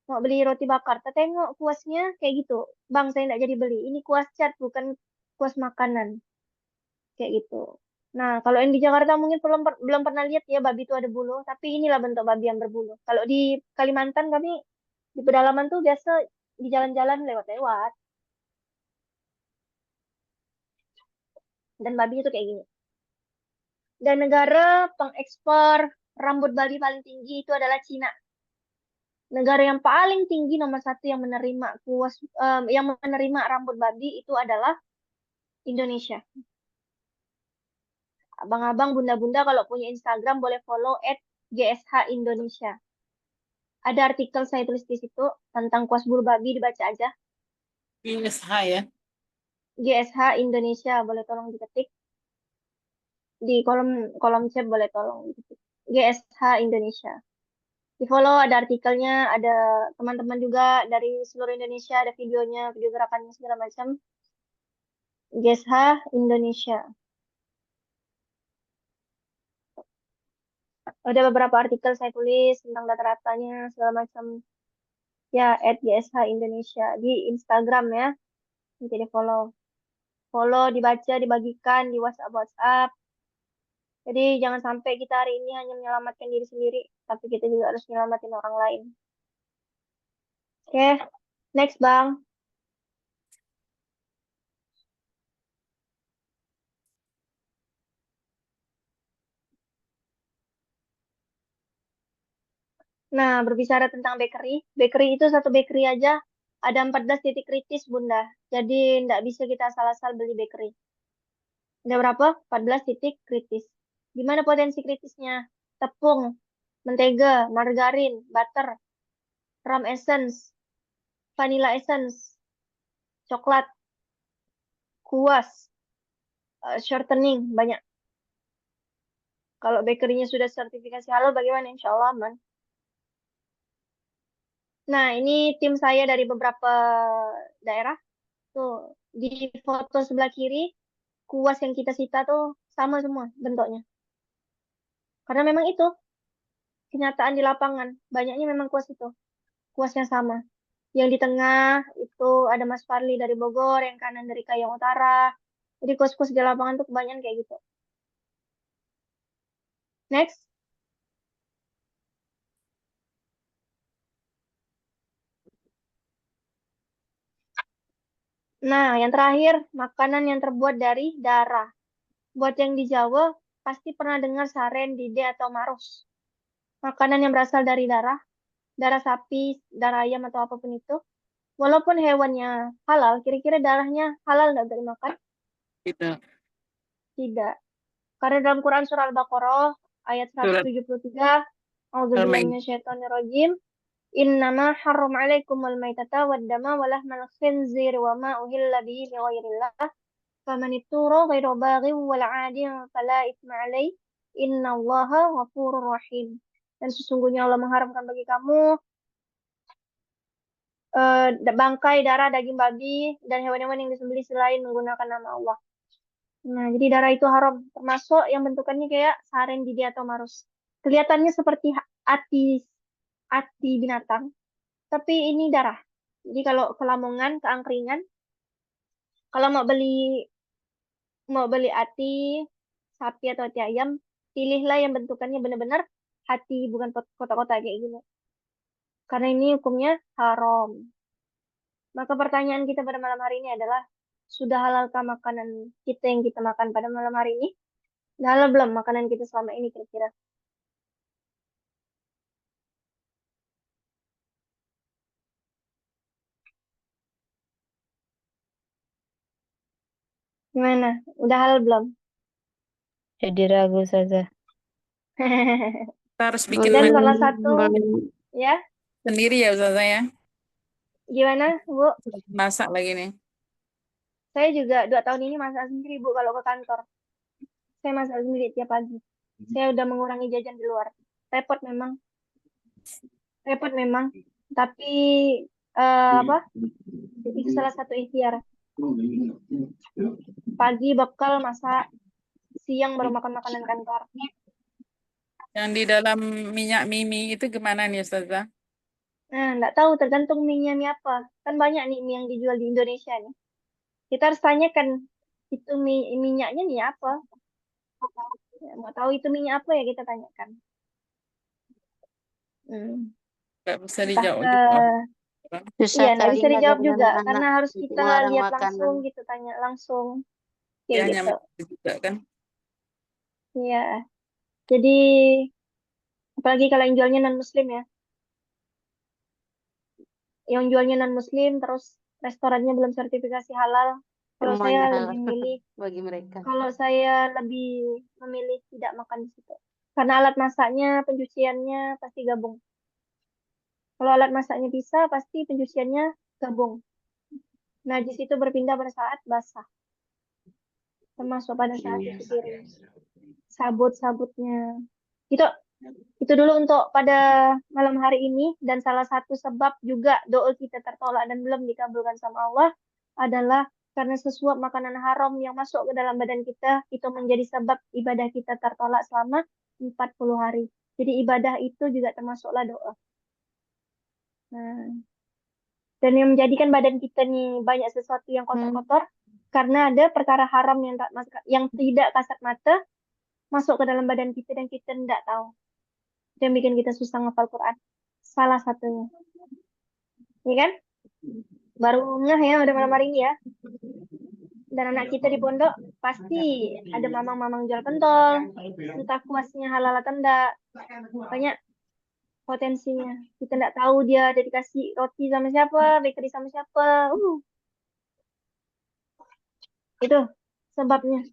mau beli roti bakar, kita tengok kuasnya kayak gitu. Bang, saya nggak jadi beli. Ini kuas cat, bukan kuas makanan. Kayak gitu. Nah, kalau yang di Jakarta mungkin belum pernah lihat ya babi itu ada bulu, tapi inilah bentuk babi yang berbulu. Kalau di Kalimantan kami di pedalaman tuh biasa di jalan-jalan lewat-lewat. Dan babi itu kayak gini. Dan negara pengekspor rambut babi paling tinggi itu adalah Cina. Negara yang paling tinggi nomor satu yang menerima rambut babi itu adalah Indonesia. Abang-abang, bunda-bunda kalau punya Instagram boleh follow @GSH Indonesia. Ada artikel saya tulis di situ tentang kuas bulu babi, dibaca aja. GSH ya. GSH Indonesia, boleh tolong diketik di kolom kolom chat, boleh tolong diketik. GSH Indonesia. Di follow, ada artikelnya, ada teman-teman juga dari seluruh Indonesia, ada videonya, video gerakannya segala macam. GSH Indonesia. Ada beberapa artikel saya tulis tentang data-datanya segala macam. Ya, @GSH Indonesia di Instagram ya. Nanti di follow. Follow, dibaca, dibagikan di WhatsApp. Jadi jangan sampai kita hari ini hanya menyelamatkan diri sendiri, tapi kita juga harus menyelamatin orang lain. Oke, next Bang. Nah, berbicara tentang bakery. Bakery itu satu bakery aja ada 14 titik kritis, Bunda. Jadi tidak bisa kita asal-asal beli bakery. Ada berapa? 14 titik kritis. Gimana potensi kritisnya? Tepung, mentega, margarin, butter, rum essence, vanilla essence, coklat, kuas, shortening, banyak. Kalau bakerynya sudah sertifikasi halal, bagaimana? Insya Allah aman. Nah, ini tim saya dari beberapa daerah. Tuh, di foto sebelah kiri, kuas yang kita sita tuh sama semua bentuknya. Karena memang itu kenyataan di lapangan. Banyaknya memang kuas itu. Kuasnya sama. Yang di tengah itu ada Mas Farli dari Bogor, yang kanan dari Kayong Utara. Jadi kuas-kuas di lapangan tuh kebanyakan kayak gitu. Next. Nah, yang terakhir, makanan yang terbuat dari darah. Buat yang di Jawa, pasti pernah dengar saren, dide, atau marus. Makanan yang berasal dari darah, darah sapi, darah ayam, atau apapun itu. Walaupun hewannya halal, kira-kira darahnya halal nggak untuk dimakan? Tidak. Tidak. Karena dalam Quran surah Al-Baqarah, ayat Surat 173, A'udzubillahi Al-Maidah. minasyaitonirrajim. Innama harram alaikumul maitata wad dama wa lahmal khinzir wa ma uhilla bihi li ghairillah. Faman ittura ghairu baghin wal 'adin fala itsma alaih. Innallaha ghafurur rahim. Dan sesungguhnya Allah mengharamkan bagi kamu bangkai, darah, daging babi, dan hewan-hewan yang disembelih selain menggunakan nama Allah. Nah, jadi darah itu haram, termasuk yang bentukannya kayak saren, didi, atau marus. Kelihatannya seperti hati binatang, tapi ini darah. Jadi kalau ke Lamongan, ke angkringan, kalau mau beli hati sapi atau hati ayam, pilihlah yang bentukannya benar-benar hati, bukan kotak-kotak kayak gini. Karena ini hukumnya haram. Maka pertanyaan kita pada malam hari ini adalah, sudah halalkah makanan kita yang kita makan pada malam hari ini? Udah halal belum makanan kita selama ini kira-kira? Gimana? Udah halal belum? Jadi ragu saja. Kita harus bikin Dan lagi salah satu, ya, sendiri ya Ustazah ya. gimana, Bu? Masak lagi nih. Saya juga 2 tahun ini masak sendiri, Bu, kalau ke kantor. Saya masak sendiri tiap pagi. Saya udah mengurangi jajan di luar. Repot memang. Repot memang. Tapi, apa? Itu salah satu ikhtiar. Pagi bekal masak, siang baru makan makanan kantor. Yang di dalam minyak mimi itu gimana nih Ustazah? Nah, nggak tahu tergantung mie-nya mie apa. Kan banyak nih mie yang dijual di Indonesia nih. Kita harus tanyakan itu minyaknya mie apa. Ya, mau tahu itu minyak apa ya kita tanyakan. Hmm. Nggak bisa Entah dijawab ke, juga. Susah iya, nggak kali bisa dijawab ngajarin juga anak-anak karena harus kita ngelarang lihat makanan. langsung gitu, tanya langsung Dia kayak hanya gitu. makan juga kan. Iya. Jadi apalagi kalau yang jualnya non muslim ya. Yang jualnya non muslim terus restorannya belum sertifikasi halal, Kalau Semuanya saya halal lebih milih, bagi mereka. kalau saya lebih memilih tidak makan di situ. Karena alat masaknya, pencuciannya pasti gabung. Kalau alat masaknya bisa, pasti pencuciannya gabung. Najis itu berpindah pada saat basah, termasuk pada saat cuci piring. Sabut-sabutnya. Itu itu dulu untuk pada malam hari ini, dan salah satu sebab juga doa kita tertolak dan belum dikabulkan sama Allah adalah karena sesuap makanan haram yang masuk ke dalam badan kita itu menjadi sebab ibadah kita tertolak selama 40 hari. Jadi ibadah itu juga termasuklah doa. Nah, dan yang menjadikan badan kita nih banyak sesuatu yang kotor-kotor karena ada perkara haram yang tidak kasat mata masuk ke dalam badan kita dan kita tidak tahu. Itu yang bikin kita susah ngafal Quran. Salah satunya. Iya kan? Baru ngeh ya udah malam hari ini ya. Dan anak kita di pondok pasti ada mamang-mamang jual pentol. Entah kuasnya halal atau enggak. Banyak potensinya. Kita enggak tahu dia ada dikasih roti sama siapa, bakery sama siapa. Itu sebabnya.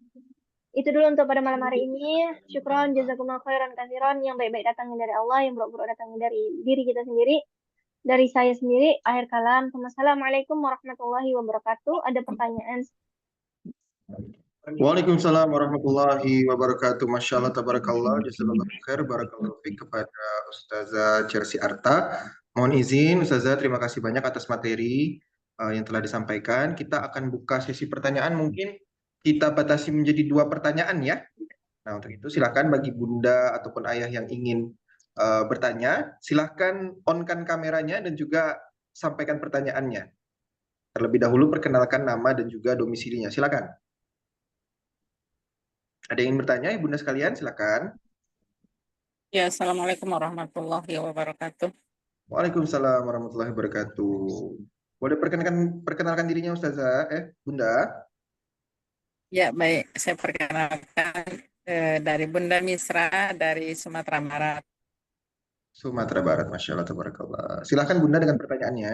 Itu dulu untuk pada malam hari ini. Syukron, jazakumullah khairan katsiran. Yang baik-baik datangnya dari Allah, yang buruk-buruk datangnya dari diri kita sendiri. Dari saya sendiri, akhir kalam. Assalamualaikum warahmatullahi wabarakatuh. Ada pertanyaan? Waalaikumsalam warahmatullahi wabarakatuh. Masya Allah, tabarakallah, jazakallah khair, barakallahu fiik kepada Ustazah Chelsea Arta. Mohon izin, Ustazah, terima kasih banyak atas materi yang telah disampaikan. Kita akan buka sesi pertanyaan, mungkin kita batasi menjadi 2 pertanyaan ya. Nah, untuk itu silakan bagi bunda ataupun ayah yang ingin bertanya, silakan on-kan kameranya dan juga sampaikan pertanyaannya. Terlebih dahulu perkenalkan nama dan juga domisilinya. Silakan. Ada yang ingin bertanya, Ibunda sekalian, silakan. Ya, Assalamualaikum warahmatullahi wabarakatuh. Waalaikumsalam warahmatullahi wabarakatuh. Boleh perkenalkan dirinya Ustazah, Bunda? Ya, baik. Saya perkenalkan dari Bunda Misra dari Sumatera Barat. Sumatera Barat, Masya Allah, tabarakallah. Silakan Bunda dengan pertanyaannya.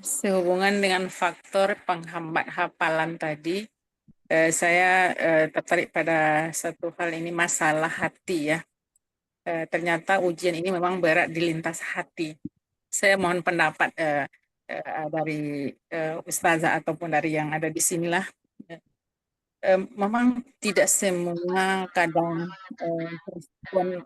Sehubungan dengan faktor penghambat hafalan tadi, saya tertarik pada satu hal ini, masalah hati ya. Ternyata ujian ini memang berat di lintas hati. Saya mohon pendapat dari Ustazah ataupun dari yang ada di sinilah. Memang tidak semua respon,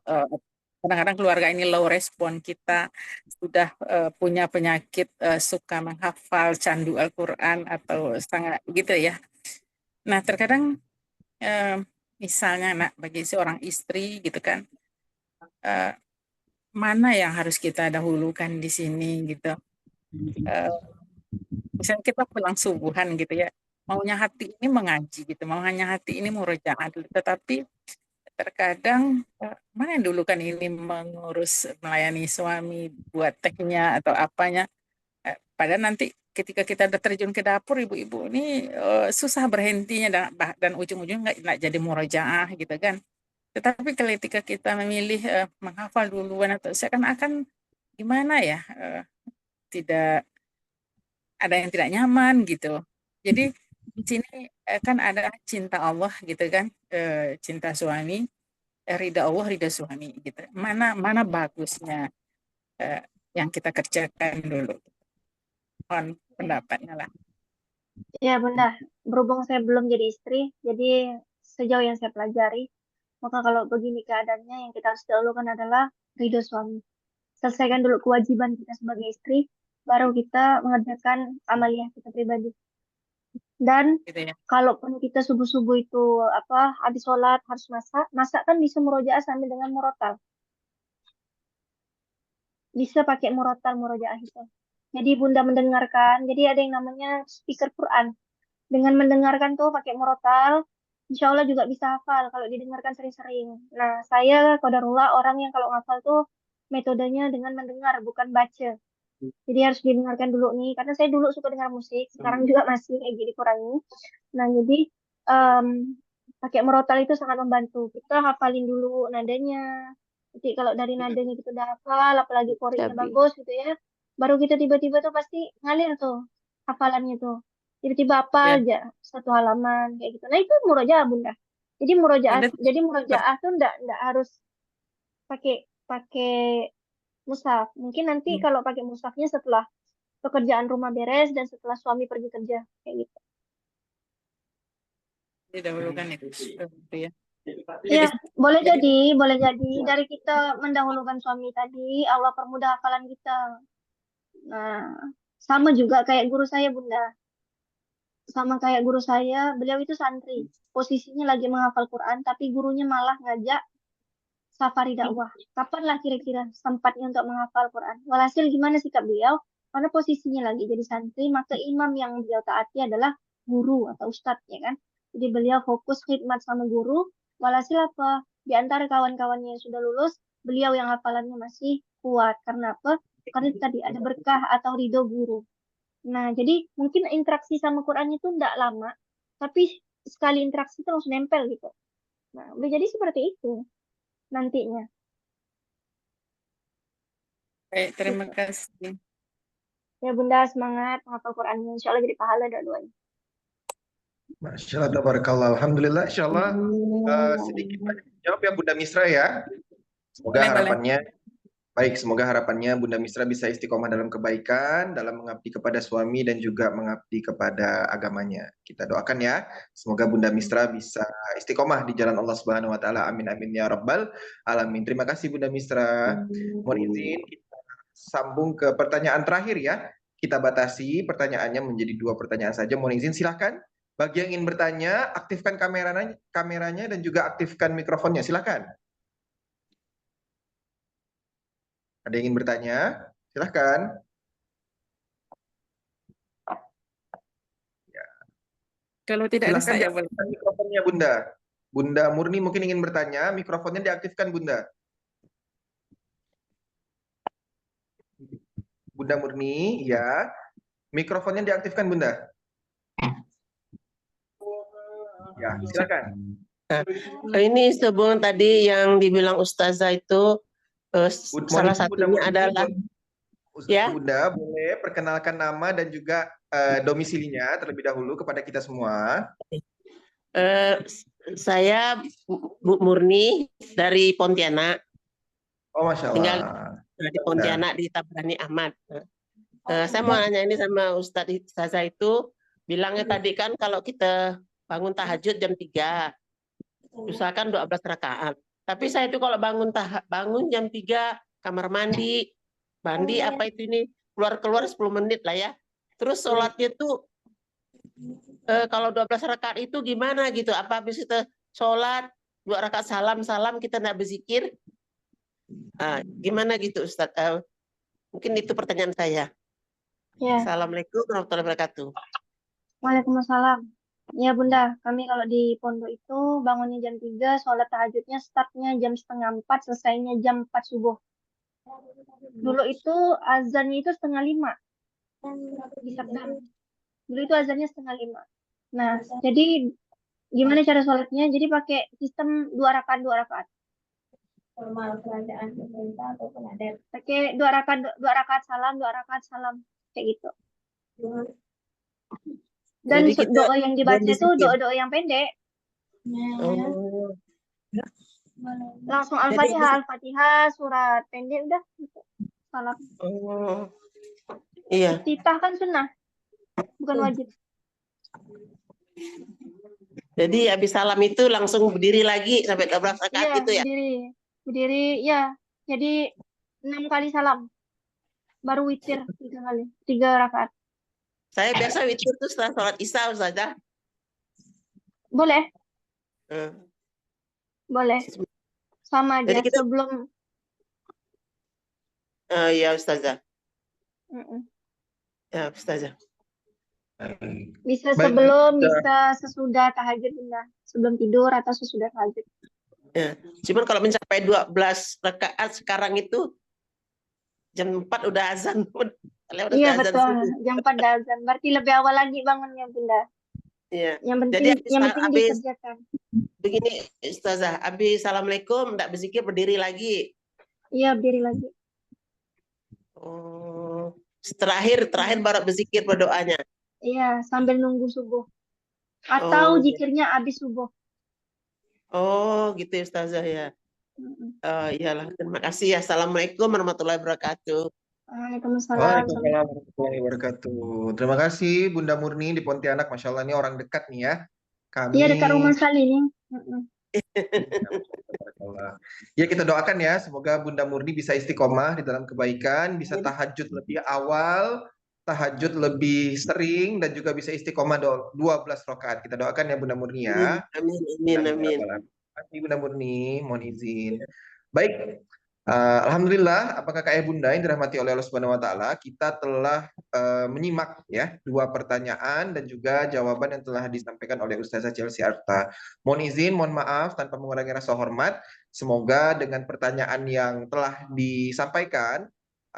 kadang-kadang keluarga ini low respon, kita sudah punya penyakit suka menghafal, candu Al-Quran atau sangat gitu ya. Nah, terkadang misalnya bagi seorang istri gitu kan, mana yang harus kita dahulukan di sini gitu. Misalnya kita pulang subuhan gitu ya, maunya hati ini mengaji gitu, maunya hati ini murojaah dulu, tetapi terkadang mana yang dulu kan ini mengurus melayani suami, buat tehnya atau apanya, padahal nanti ketika kita udah terjun ke dapur, ibu-ibu ini susah berhentinya dan ujung-ujungnya nggak jadi murojaah gitu kan. Tetapi ketika kita memilih menghafal duluan atau seakan-akan gimana ya, tidak ada yang tidak nyaman gitu. Jadi di sini kan ada cinta Allah gitu kan, cinta suami, ridha Allah, ridha suami gitu. Mana bagusnya yang kita kerjakan dulu. Mohon pendapatnya lah. Ya, Bunda. Berhubung saya belum jadi istri, jadi sejauh yang saya pelajari, maka kalau begini keadaannya, yang kita harus dahulukan adalah ridho suami. Selesaikan dulu kewajiban kita sebagai istri, baru kita mengerjakan amaliyah kita pribadi. Dan Gitu ya. kalaupun kita subuh-subuh itu habis sholat harus masak kan bisa murojaah sambil dengan murotal. Bisa pakai murotal murojaah itu. Jadi Bunda mendengarkan, jadi ada yang namanya speaker Quran. Dengan mendengarkan tuh pakai murotal, insya Allah juga bisa hafal kalau didengarkan sering-sering. Nah, saya qadarullah orang yang kalau ngafal tuh metodenya dengan mendengar, bukan baca. Jadi harus didengarkan dulu nih, karena saya dulu suka dengar musik, sekarang juga masih kayak gini dikurangi. Nah, jadi em, pakai merotal itu sangat membantu. Kita hafalin dulu nadanya. Jadi kalau dari nadanya kita udah hafal, apalagi koriknya bagus gitu ya, baru kita tiba-tiba tuh pasti ngalir tuh. hafalannya tuh. Tiba-tiba apa aja satu halaman kayak gitu. Nah, itu murojaah, Bunda. Jadi murojaah tuh enggak harus pakai pakai mushaf. Mungkin nanti kalau pakai mushafnya setelah pekerjaan rumah beres dan setelah suami pergi kerja kayak gitu. Didahulukan itu ya. Ya, boleh jadi dari kita mendahulukan suami tadi, Allah permudah hafalan kita. Nah, sama juga kayak guru saya, Bunda. Sama kayak guru saya, beliau itu santri. Posisinya lagi menghafal Quran, tapi gurunya malah ngajak safari dakwah. Kapanlah kira-kira sempatnya untuk menghafal Quran? Walhasil gimana sikap beliau? Karena posisinya lagi jadi santri, maka imam yang beliau taati adalah guru atau ustadz, ya kan? Jadi beliau fokus khidmat sama guru. Walhasil apa? Di antara kawan-kawannya yang sudah lulus, beliau yang hafalannya masih kuat. Karena apa? Karena tadi ada berkah atau ridho guru. Nah, jadi mungkin interaksi sama Quran itu tidak lama, tapi sekali interaksi itu langsung nempel gitu. Nah, boleh jadi seperti itu nantinya. Baik, terima kasih. Ya Bunda, semangat menghafal Qurannya. Insya Allah jadi pahala dua-duanya. Masya Allah, tabarakallah. Alhamdulillah, insya Allah sedikit banyak jawab ya Bunda Misra ya. Semoga harapannya baik, semoga harapannya Bunda Misra bisa istiqomah dalam kebaikan, dalam mengabdi kepada suami dan juga mengabdi kepada agamanya. Kita doakan ya, semoga Bunda Misra bisa istiqomah di jalan Allah Subhanahu wa taala. Amin amin ya rabbal alamin. Terima kasih Bunda Misra. Mohon izin kita sambung ke pertanyaan terakhir ya. Kita batasi pertanyaannya menjadi 2 pertanyaan saja. Mohon izin silahkan. Bagi yang ingin bertanya, aktifkan kameranya dan juga aktifkan mikrofonnya. Silahkan. Ada yang ingin bertanya? Silahkan. Ya. Kalau tidak ada saya boleh. Mikrofonnya Bunda. Bunda Murni mungkin ingin bertanya, mikrofonnya diaktifkan Bunda. Bunda Murni, ya. Mikrofonnya diaktifkan Bunda. Ya, silakan. Ini sebelum tadi yang dibilang Ustazah itu salah satunya adalah ya. Bunda boleh perkenalkan nama dan juga domisilinya terlebih dahulu kepada kita semua. Saya Bu Murni dari Pontianak. Oh, Masya Allah. Tinggal di Pontianak di Tabrani Ahmad. Saya mau nanya ini sama Ustadz Ustazah itu, bilangnya tadi kan kalau kita bangun tahajud jam 3, usahakan 12 rakaat. Tapi saya itu kalau bangun jam 3, kamar mandi apa itu ini, keluar 10 menit lah ya. Terus sholatnya tuh kalau 12 rakaat itu gimana gitu? Apa habis kita sholat 2 rakaat salam kita nggak berzikir? Gimana gitu Ustadz? Mungkin itu pertanyaan saya. Ya. Assalamualaikum warahmatullahi wabarakatuh. Waalaikumsalam. Ya Bunda, kami kalau di pondok itu bangunnya jam 3, sholat tahajudnya startnya jam 3:30, selesainya jam 4 subuh. Dulu itu azannya itu 4:30 di Serdang. Dulu itu azannya 4:30. Nah, jadi gimana cara sholatnya? Jadi pakai sistem 2 rakaat. Normal kerajaan pemerintah ataupun adat. Pakai 2 rakaat salam, 2 rakaat salam kayak gitu. Dan doa yang dibaca itu doa-doa yang pendek. Langsung Al-Fatihah, surat pendek udah gitu. Salam. Iya. Iftitah kan sunnah, bukan wajib. Jadi habis salam itu langsung berdiri lagi sampai 12 rakaat gitu ya? Berdiri ya. Jadi 6 kali salam. Baru witir 3 kali, 3 rakaat. Saya biasa witir itu setelah sholat Isya Ustazah. Boleh. Boleh. Sama aja kita... sebelum. Ya Ustazah. Ya Ustazah. Bisa sebelum, bisa sesudah tahajud Bunda. Sebelum tidur atau sesudah tahajud. Ya. Cuman kalau mencapai 12 rakaat sekarang itu jam 4 udah azan. Iya betul, jam 4 udah azan. Berarti lebih awal lagi bangunnya Bunda. Iya. Yang penting dikerjakan. Begini Ustazah, habis assalamualaikum enggak berzikir berdiri lagi. Iya, berdiri lagi. Terakhir baru berzikir berdoanya. Iya, sambil nunggu subuh. Atau Oh, zikirnya habis subuh. oh gitu ya Ustazah ya. Mm-mm. Iyalah, terima kasih. Assalamualaikum warahmatullahi wabarakatuh. Waalaikumsalam. Waalaikumsalam warahmatullahi wabarakatuh. Terima kasih Bunda Murni di Pontianak. Masya Allah ini orang dekat nih ya. Iya, dekat rumah Kami sekali nih. Mm-mm. ya kita doakan ya, semoga Bunda Murni bisa istiqomah di dalam kebaikan, bisa tahajud lebih awal, tahajud lebih sering, dan juga bisa istiqomah 12 rakaat. Kita doakan ya Bunda Murni ya. Amin, amin, amin. Terima kasih Bunda Murni, mohon izin. Baik, alhamdulillah, apakah Kak Bunda yang dirahmati oleh Allah Subhanahu wa taala, kita telah menyimak ya 2 pertanyaan dan juga jawaban yang telah disampaikan oleh Ustazah Chelsea Arta. Mohon izin, mohon maaf tanpa mengurangi rasa hormat. Semoga dengan pertanyaan yang telah disampaikan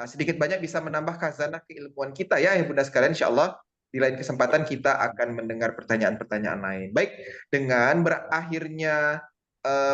sedikit banyak bisa menambah khazanah keilmuan kita ya Bunda sekalian. Insyaallah di lain kesempatan kita akan mendengar pertanyaan-pertanyaan lain. Baik, dengan berakhirnya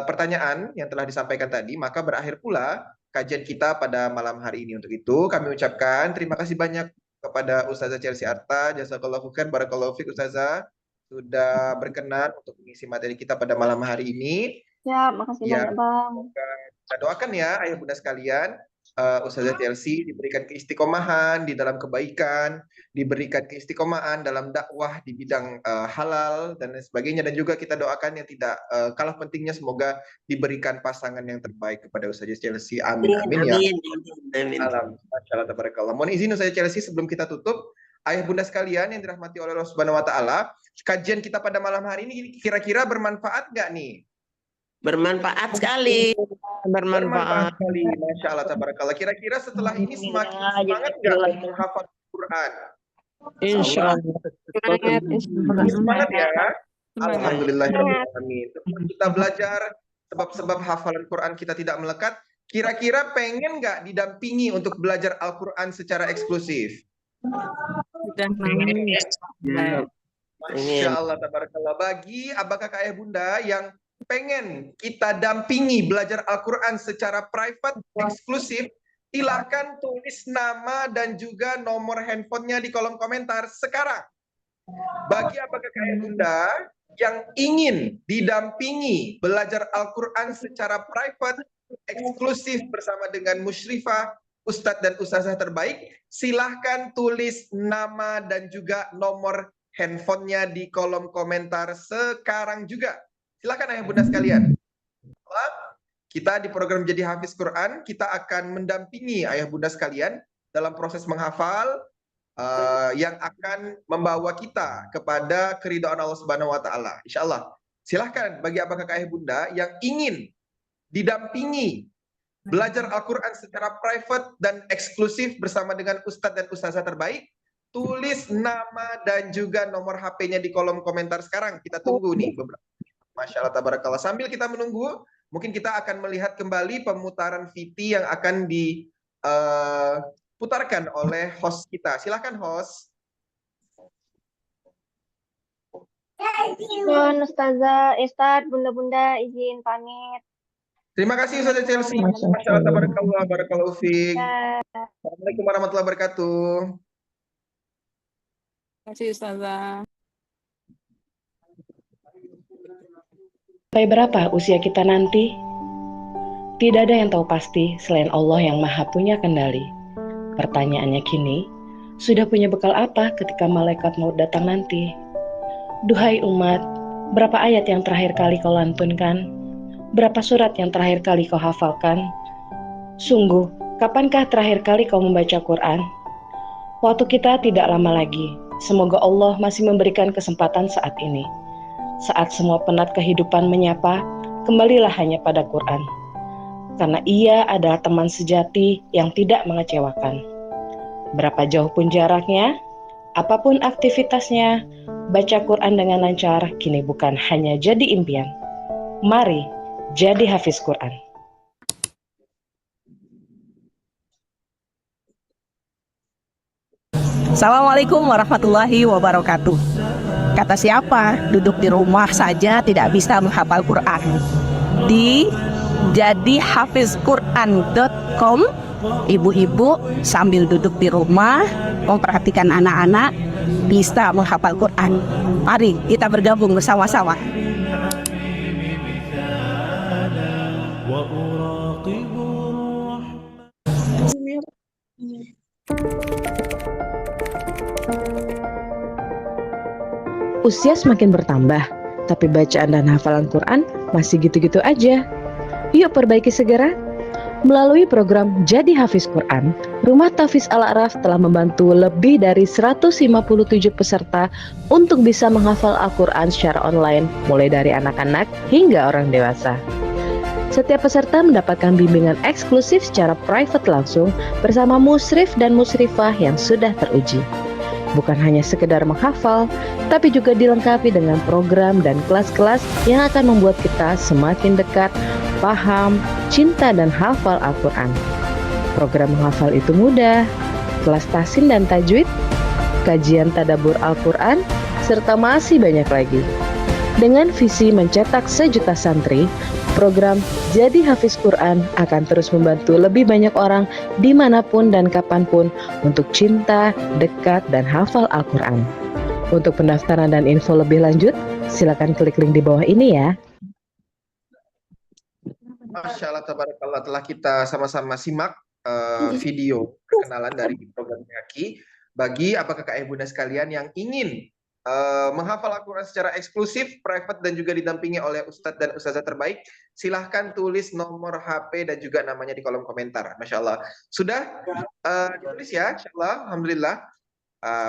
pertanyaan yang telah disampaikan tadi, maka berakhir pula kajian kita pada malam hari ini. Untuk itu kami ucapkan terima kasih banyak kepada Ustazah Chelsea Arta, jazakallahu khair, barakallahu fiik Ustazah, sudah berkenan untuk mengisi materi kita pada malam hari ini. Ya, makasih Ya, banyak Bang. semoga kita doakan ya ayah bunda sekalian, Ustazah Chelsea diberikan keistiqomahan di dalam kebaikan, diberikan keistiqomahan dalam dakwah di bidang halal dan lain sebagainya, dan juga kita doakan yang tidak kalah pentingnya semoga diberikan pasangan yang terbaik kepada Ustazah Chelsea. Amin amin ya. Amin. Masyaallah tabarakallah. Mohon izin Ustazah Chelsea sebelum kita tutup, ayah bunda sekalian yang dirahmati oleh Allah Subhanahu wa taala, kajian kita pada malam hari ini kira-kira bermanfaat nggak nih? Bermanfaat sekali. Bermanfaat sekali, Masya Allah, tabarakallah. Kira-kira setelah ini semakin semangat nggak untuk menghafal Quran? Insya Allah. Semangat ya. Alhamdulillah. Amin. Kita belajar sebab-sebab hafalan Quran kita tidak melekat. Kira-kira pengen nggak didampingi untuk belajar Al-Quran secara eksklusif? Masya Allah, tabarakallah. Bagi apakah ayah bunda yang pengen kita dampingi belajar Al-Quran secara private, eksklusif, silakan tulis nama dan juga nomor handphonenya di kolom komentar sekarang. Bagi apakah ayah bunda yang ingin didampingi belajar Al-Quran secara private, eksklusif bersama dengan musyrifah, ustadz dan ustazah terbaik, silahkan tulis nama dan juga nomor handphonenya di kolom komentar sekarang juga. Silakan ayah bunda sekalian. Kita di program Jadi Hafiz Quran, kita akan mendampingi ayah bunda sekalian dalam proses menghafal yang akan membawa kita kepada keridhaan Allah Subhanahu wa taala. Insyaallah. Silahkan bagi apakah ayah bunda yang ingin didampingi belajar Al-Quran secara private dan eksklusif bersama dengan ustadz dan ustazah terbaik, tulis nama dan juga nomor HP-nya di kolom komentar sekarang. Kita tunggu nih beberapa. Masya Allah, tabarakallah. Sambil kita menunggu, mungkin kita akan melihat kembali pemutaran VT yang akan diputarkan oleh host kita. Silakan host. Ustazah, Ustadz, bunda-bunda izin pamit. Terima kasih Ustazah Chelsea. Masya Allah, tabarakallah, barakallahu fiik. Assalamualaikum warahmatullahi wabarakatuh. Terima kasih Ustazah. Sampai berapa usia kita nanti? Tidak ada yang tahu pasti selain Allah yang Maha punya kendali. Pertanyaannya kini, sudah punya bekal apa ketika malaikat maut datang nanti? Duhai umat, berapa ayat yang terakhir kali kau lantunkan? Berapa surat yang terakhir kali kau hafalkan? Sungguh, kapankah terakhir kali kau membaca Quran? Waktu kita tidak lama lagi. Semoga Allah masih memberikan kesempatan saat ini. Saat semua penat kehidupan menyapa, kembalilah hanya pada Quran. Karena ia adalah teman sejati yang tidak mengecewakan. Berapa jauh pun jaraknya, apapun aktivitasnya, baca Quran dengan lancar kini bukan hanya jadi impian. Mari jadi hafiz Quran. Assalamualaikum warahmatullahi wabarakatuh. Kata siapa? Duduk di rumah saja tidak bisa menghafal Quran. Di jadihafizquran.com, ibu-ibu sambil duduk di rumah memperhatikan anak-anak bisa menghafal Quran. Mari kita bergabung bersama-sama. Usia semakin bertambah, tapi bacaan dan hafalan Quran masih gitu-gitu aja. Yuk perbaiki segera. Melalui program Jadi Hafiz Quran, Rumah Tahfiz Al-A'raf telah membantu lebih dari 157 peserta untuk bisa menghafal Al-Quran secara online, mulai dari anak-anak hingga orang dewasa. Setiap peserta mendapatkan bimbingan eksklusif secara private langsung bersama musyrif dan musyrifah yang sudah teruji. Bukan hanya sekedar menghafal, tapi juga dilengkapi dengan program dan kelas-kelas yang akan membuat kita semakin dekat, paham, cinta, dan hafal Al-Quran. Program menghafal itu mudah, kelas tahsin dan tajwid, kajian tadabbur Al-Quran, serta masih banyak lagi. Dengan visi mencetak 1 juta santri, program Jadi Hafiz Quran akan terus membantu lebih banyak orang dimanapun dan kapanpun untuk cinta, dekat, dan hafal Al-Quran. Untuk pendaftaran dan info lebih lanjut, silakan klik link di bawah ini ya. Masya Allah, tabarakallah, telah kita sama-sama simak video perkenalan dari program Aki. Bagi apakah kakak bunda sekalian yang ingin menghafal Al-Quran secara eksklusif, private, dan juga didampingi oleh ustadz dan ustazah terbaik, silahkan tulis nomor HP dan juga namanya di kolom komentar. Masya Allah. Sudah ditulis ya, Insya Allah. Alhamdulillah.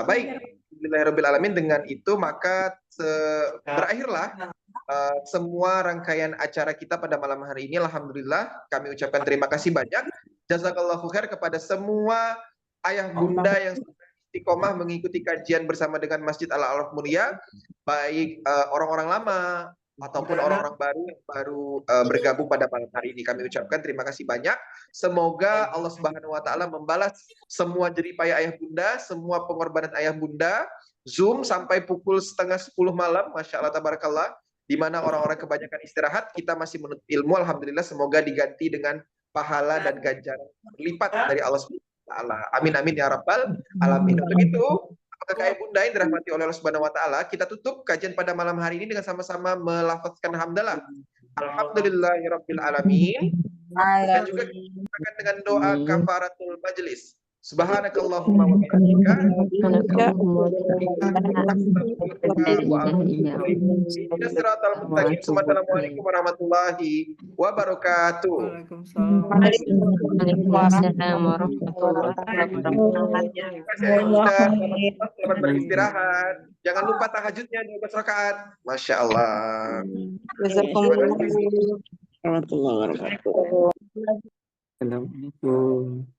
Baik, Alhamdulillahirrahmanirrahim. Dengan itu maka berakhirlah semua rangkaian acara kita pada malam hari ini. Alhamdulillah, kami ucapkan terima kasih banyak. Jazakallahu khair kepada semua ayah bunda yang istiqomah mengikuti kajian bersama dengan Masjid Al-A'raf Mulia, baik orang-orang lama ataupun orang-orang baru yang baru bergabung pada malam hari ini. Kami ucapkan terima kasih banyak. Semoga Allah Subhanahu wa taala membalas semua jeripaya ayah bunda, semua pengorbanan ayah bunda. Zoom sampai pukul 9:30 malam, Masya Allah tabarakallah, di mana orang-orang kebanyakan istirahat, kita masih menuntut ilmu. Alhamdulillah, semoga diganti dengan pahala dan ganjaran berlipat dari Allah Subhanahu wa taala. Amin amin ya rabbal alamin. Untuk itu, apakah ayah bunda yang dirahmati oleh Allah Subhanahu wa taala, kita tutup kajian pada malam hari ini dengan sama-sama melafazkan hamdalah. Alhamdulillahirabbil alamin. Dan juga kita dengan doa kafaratul majlis. Subhanakallahumma wa bihamdika Assalamualaikum warahmatullahi wabarakatuh. Waalaikumsalam warahmatullahi wabarakatuh. Selamat beristirahat. Jangan lupa tahajudnya 12 rakaat. Masya Allah. Warahmatullahi wabarakatuh. Assalamualaikum.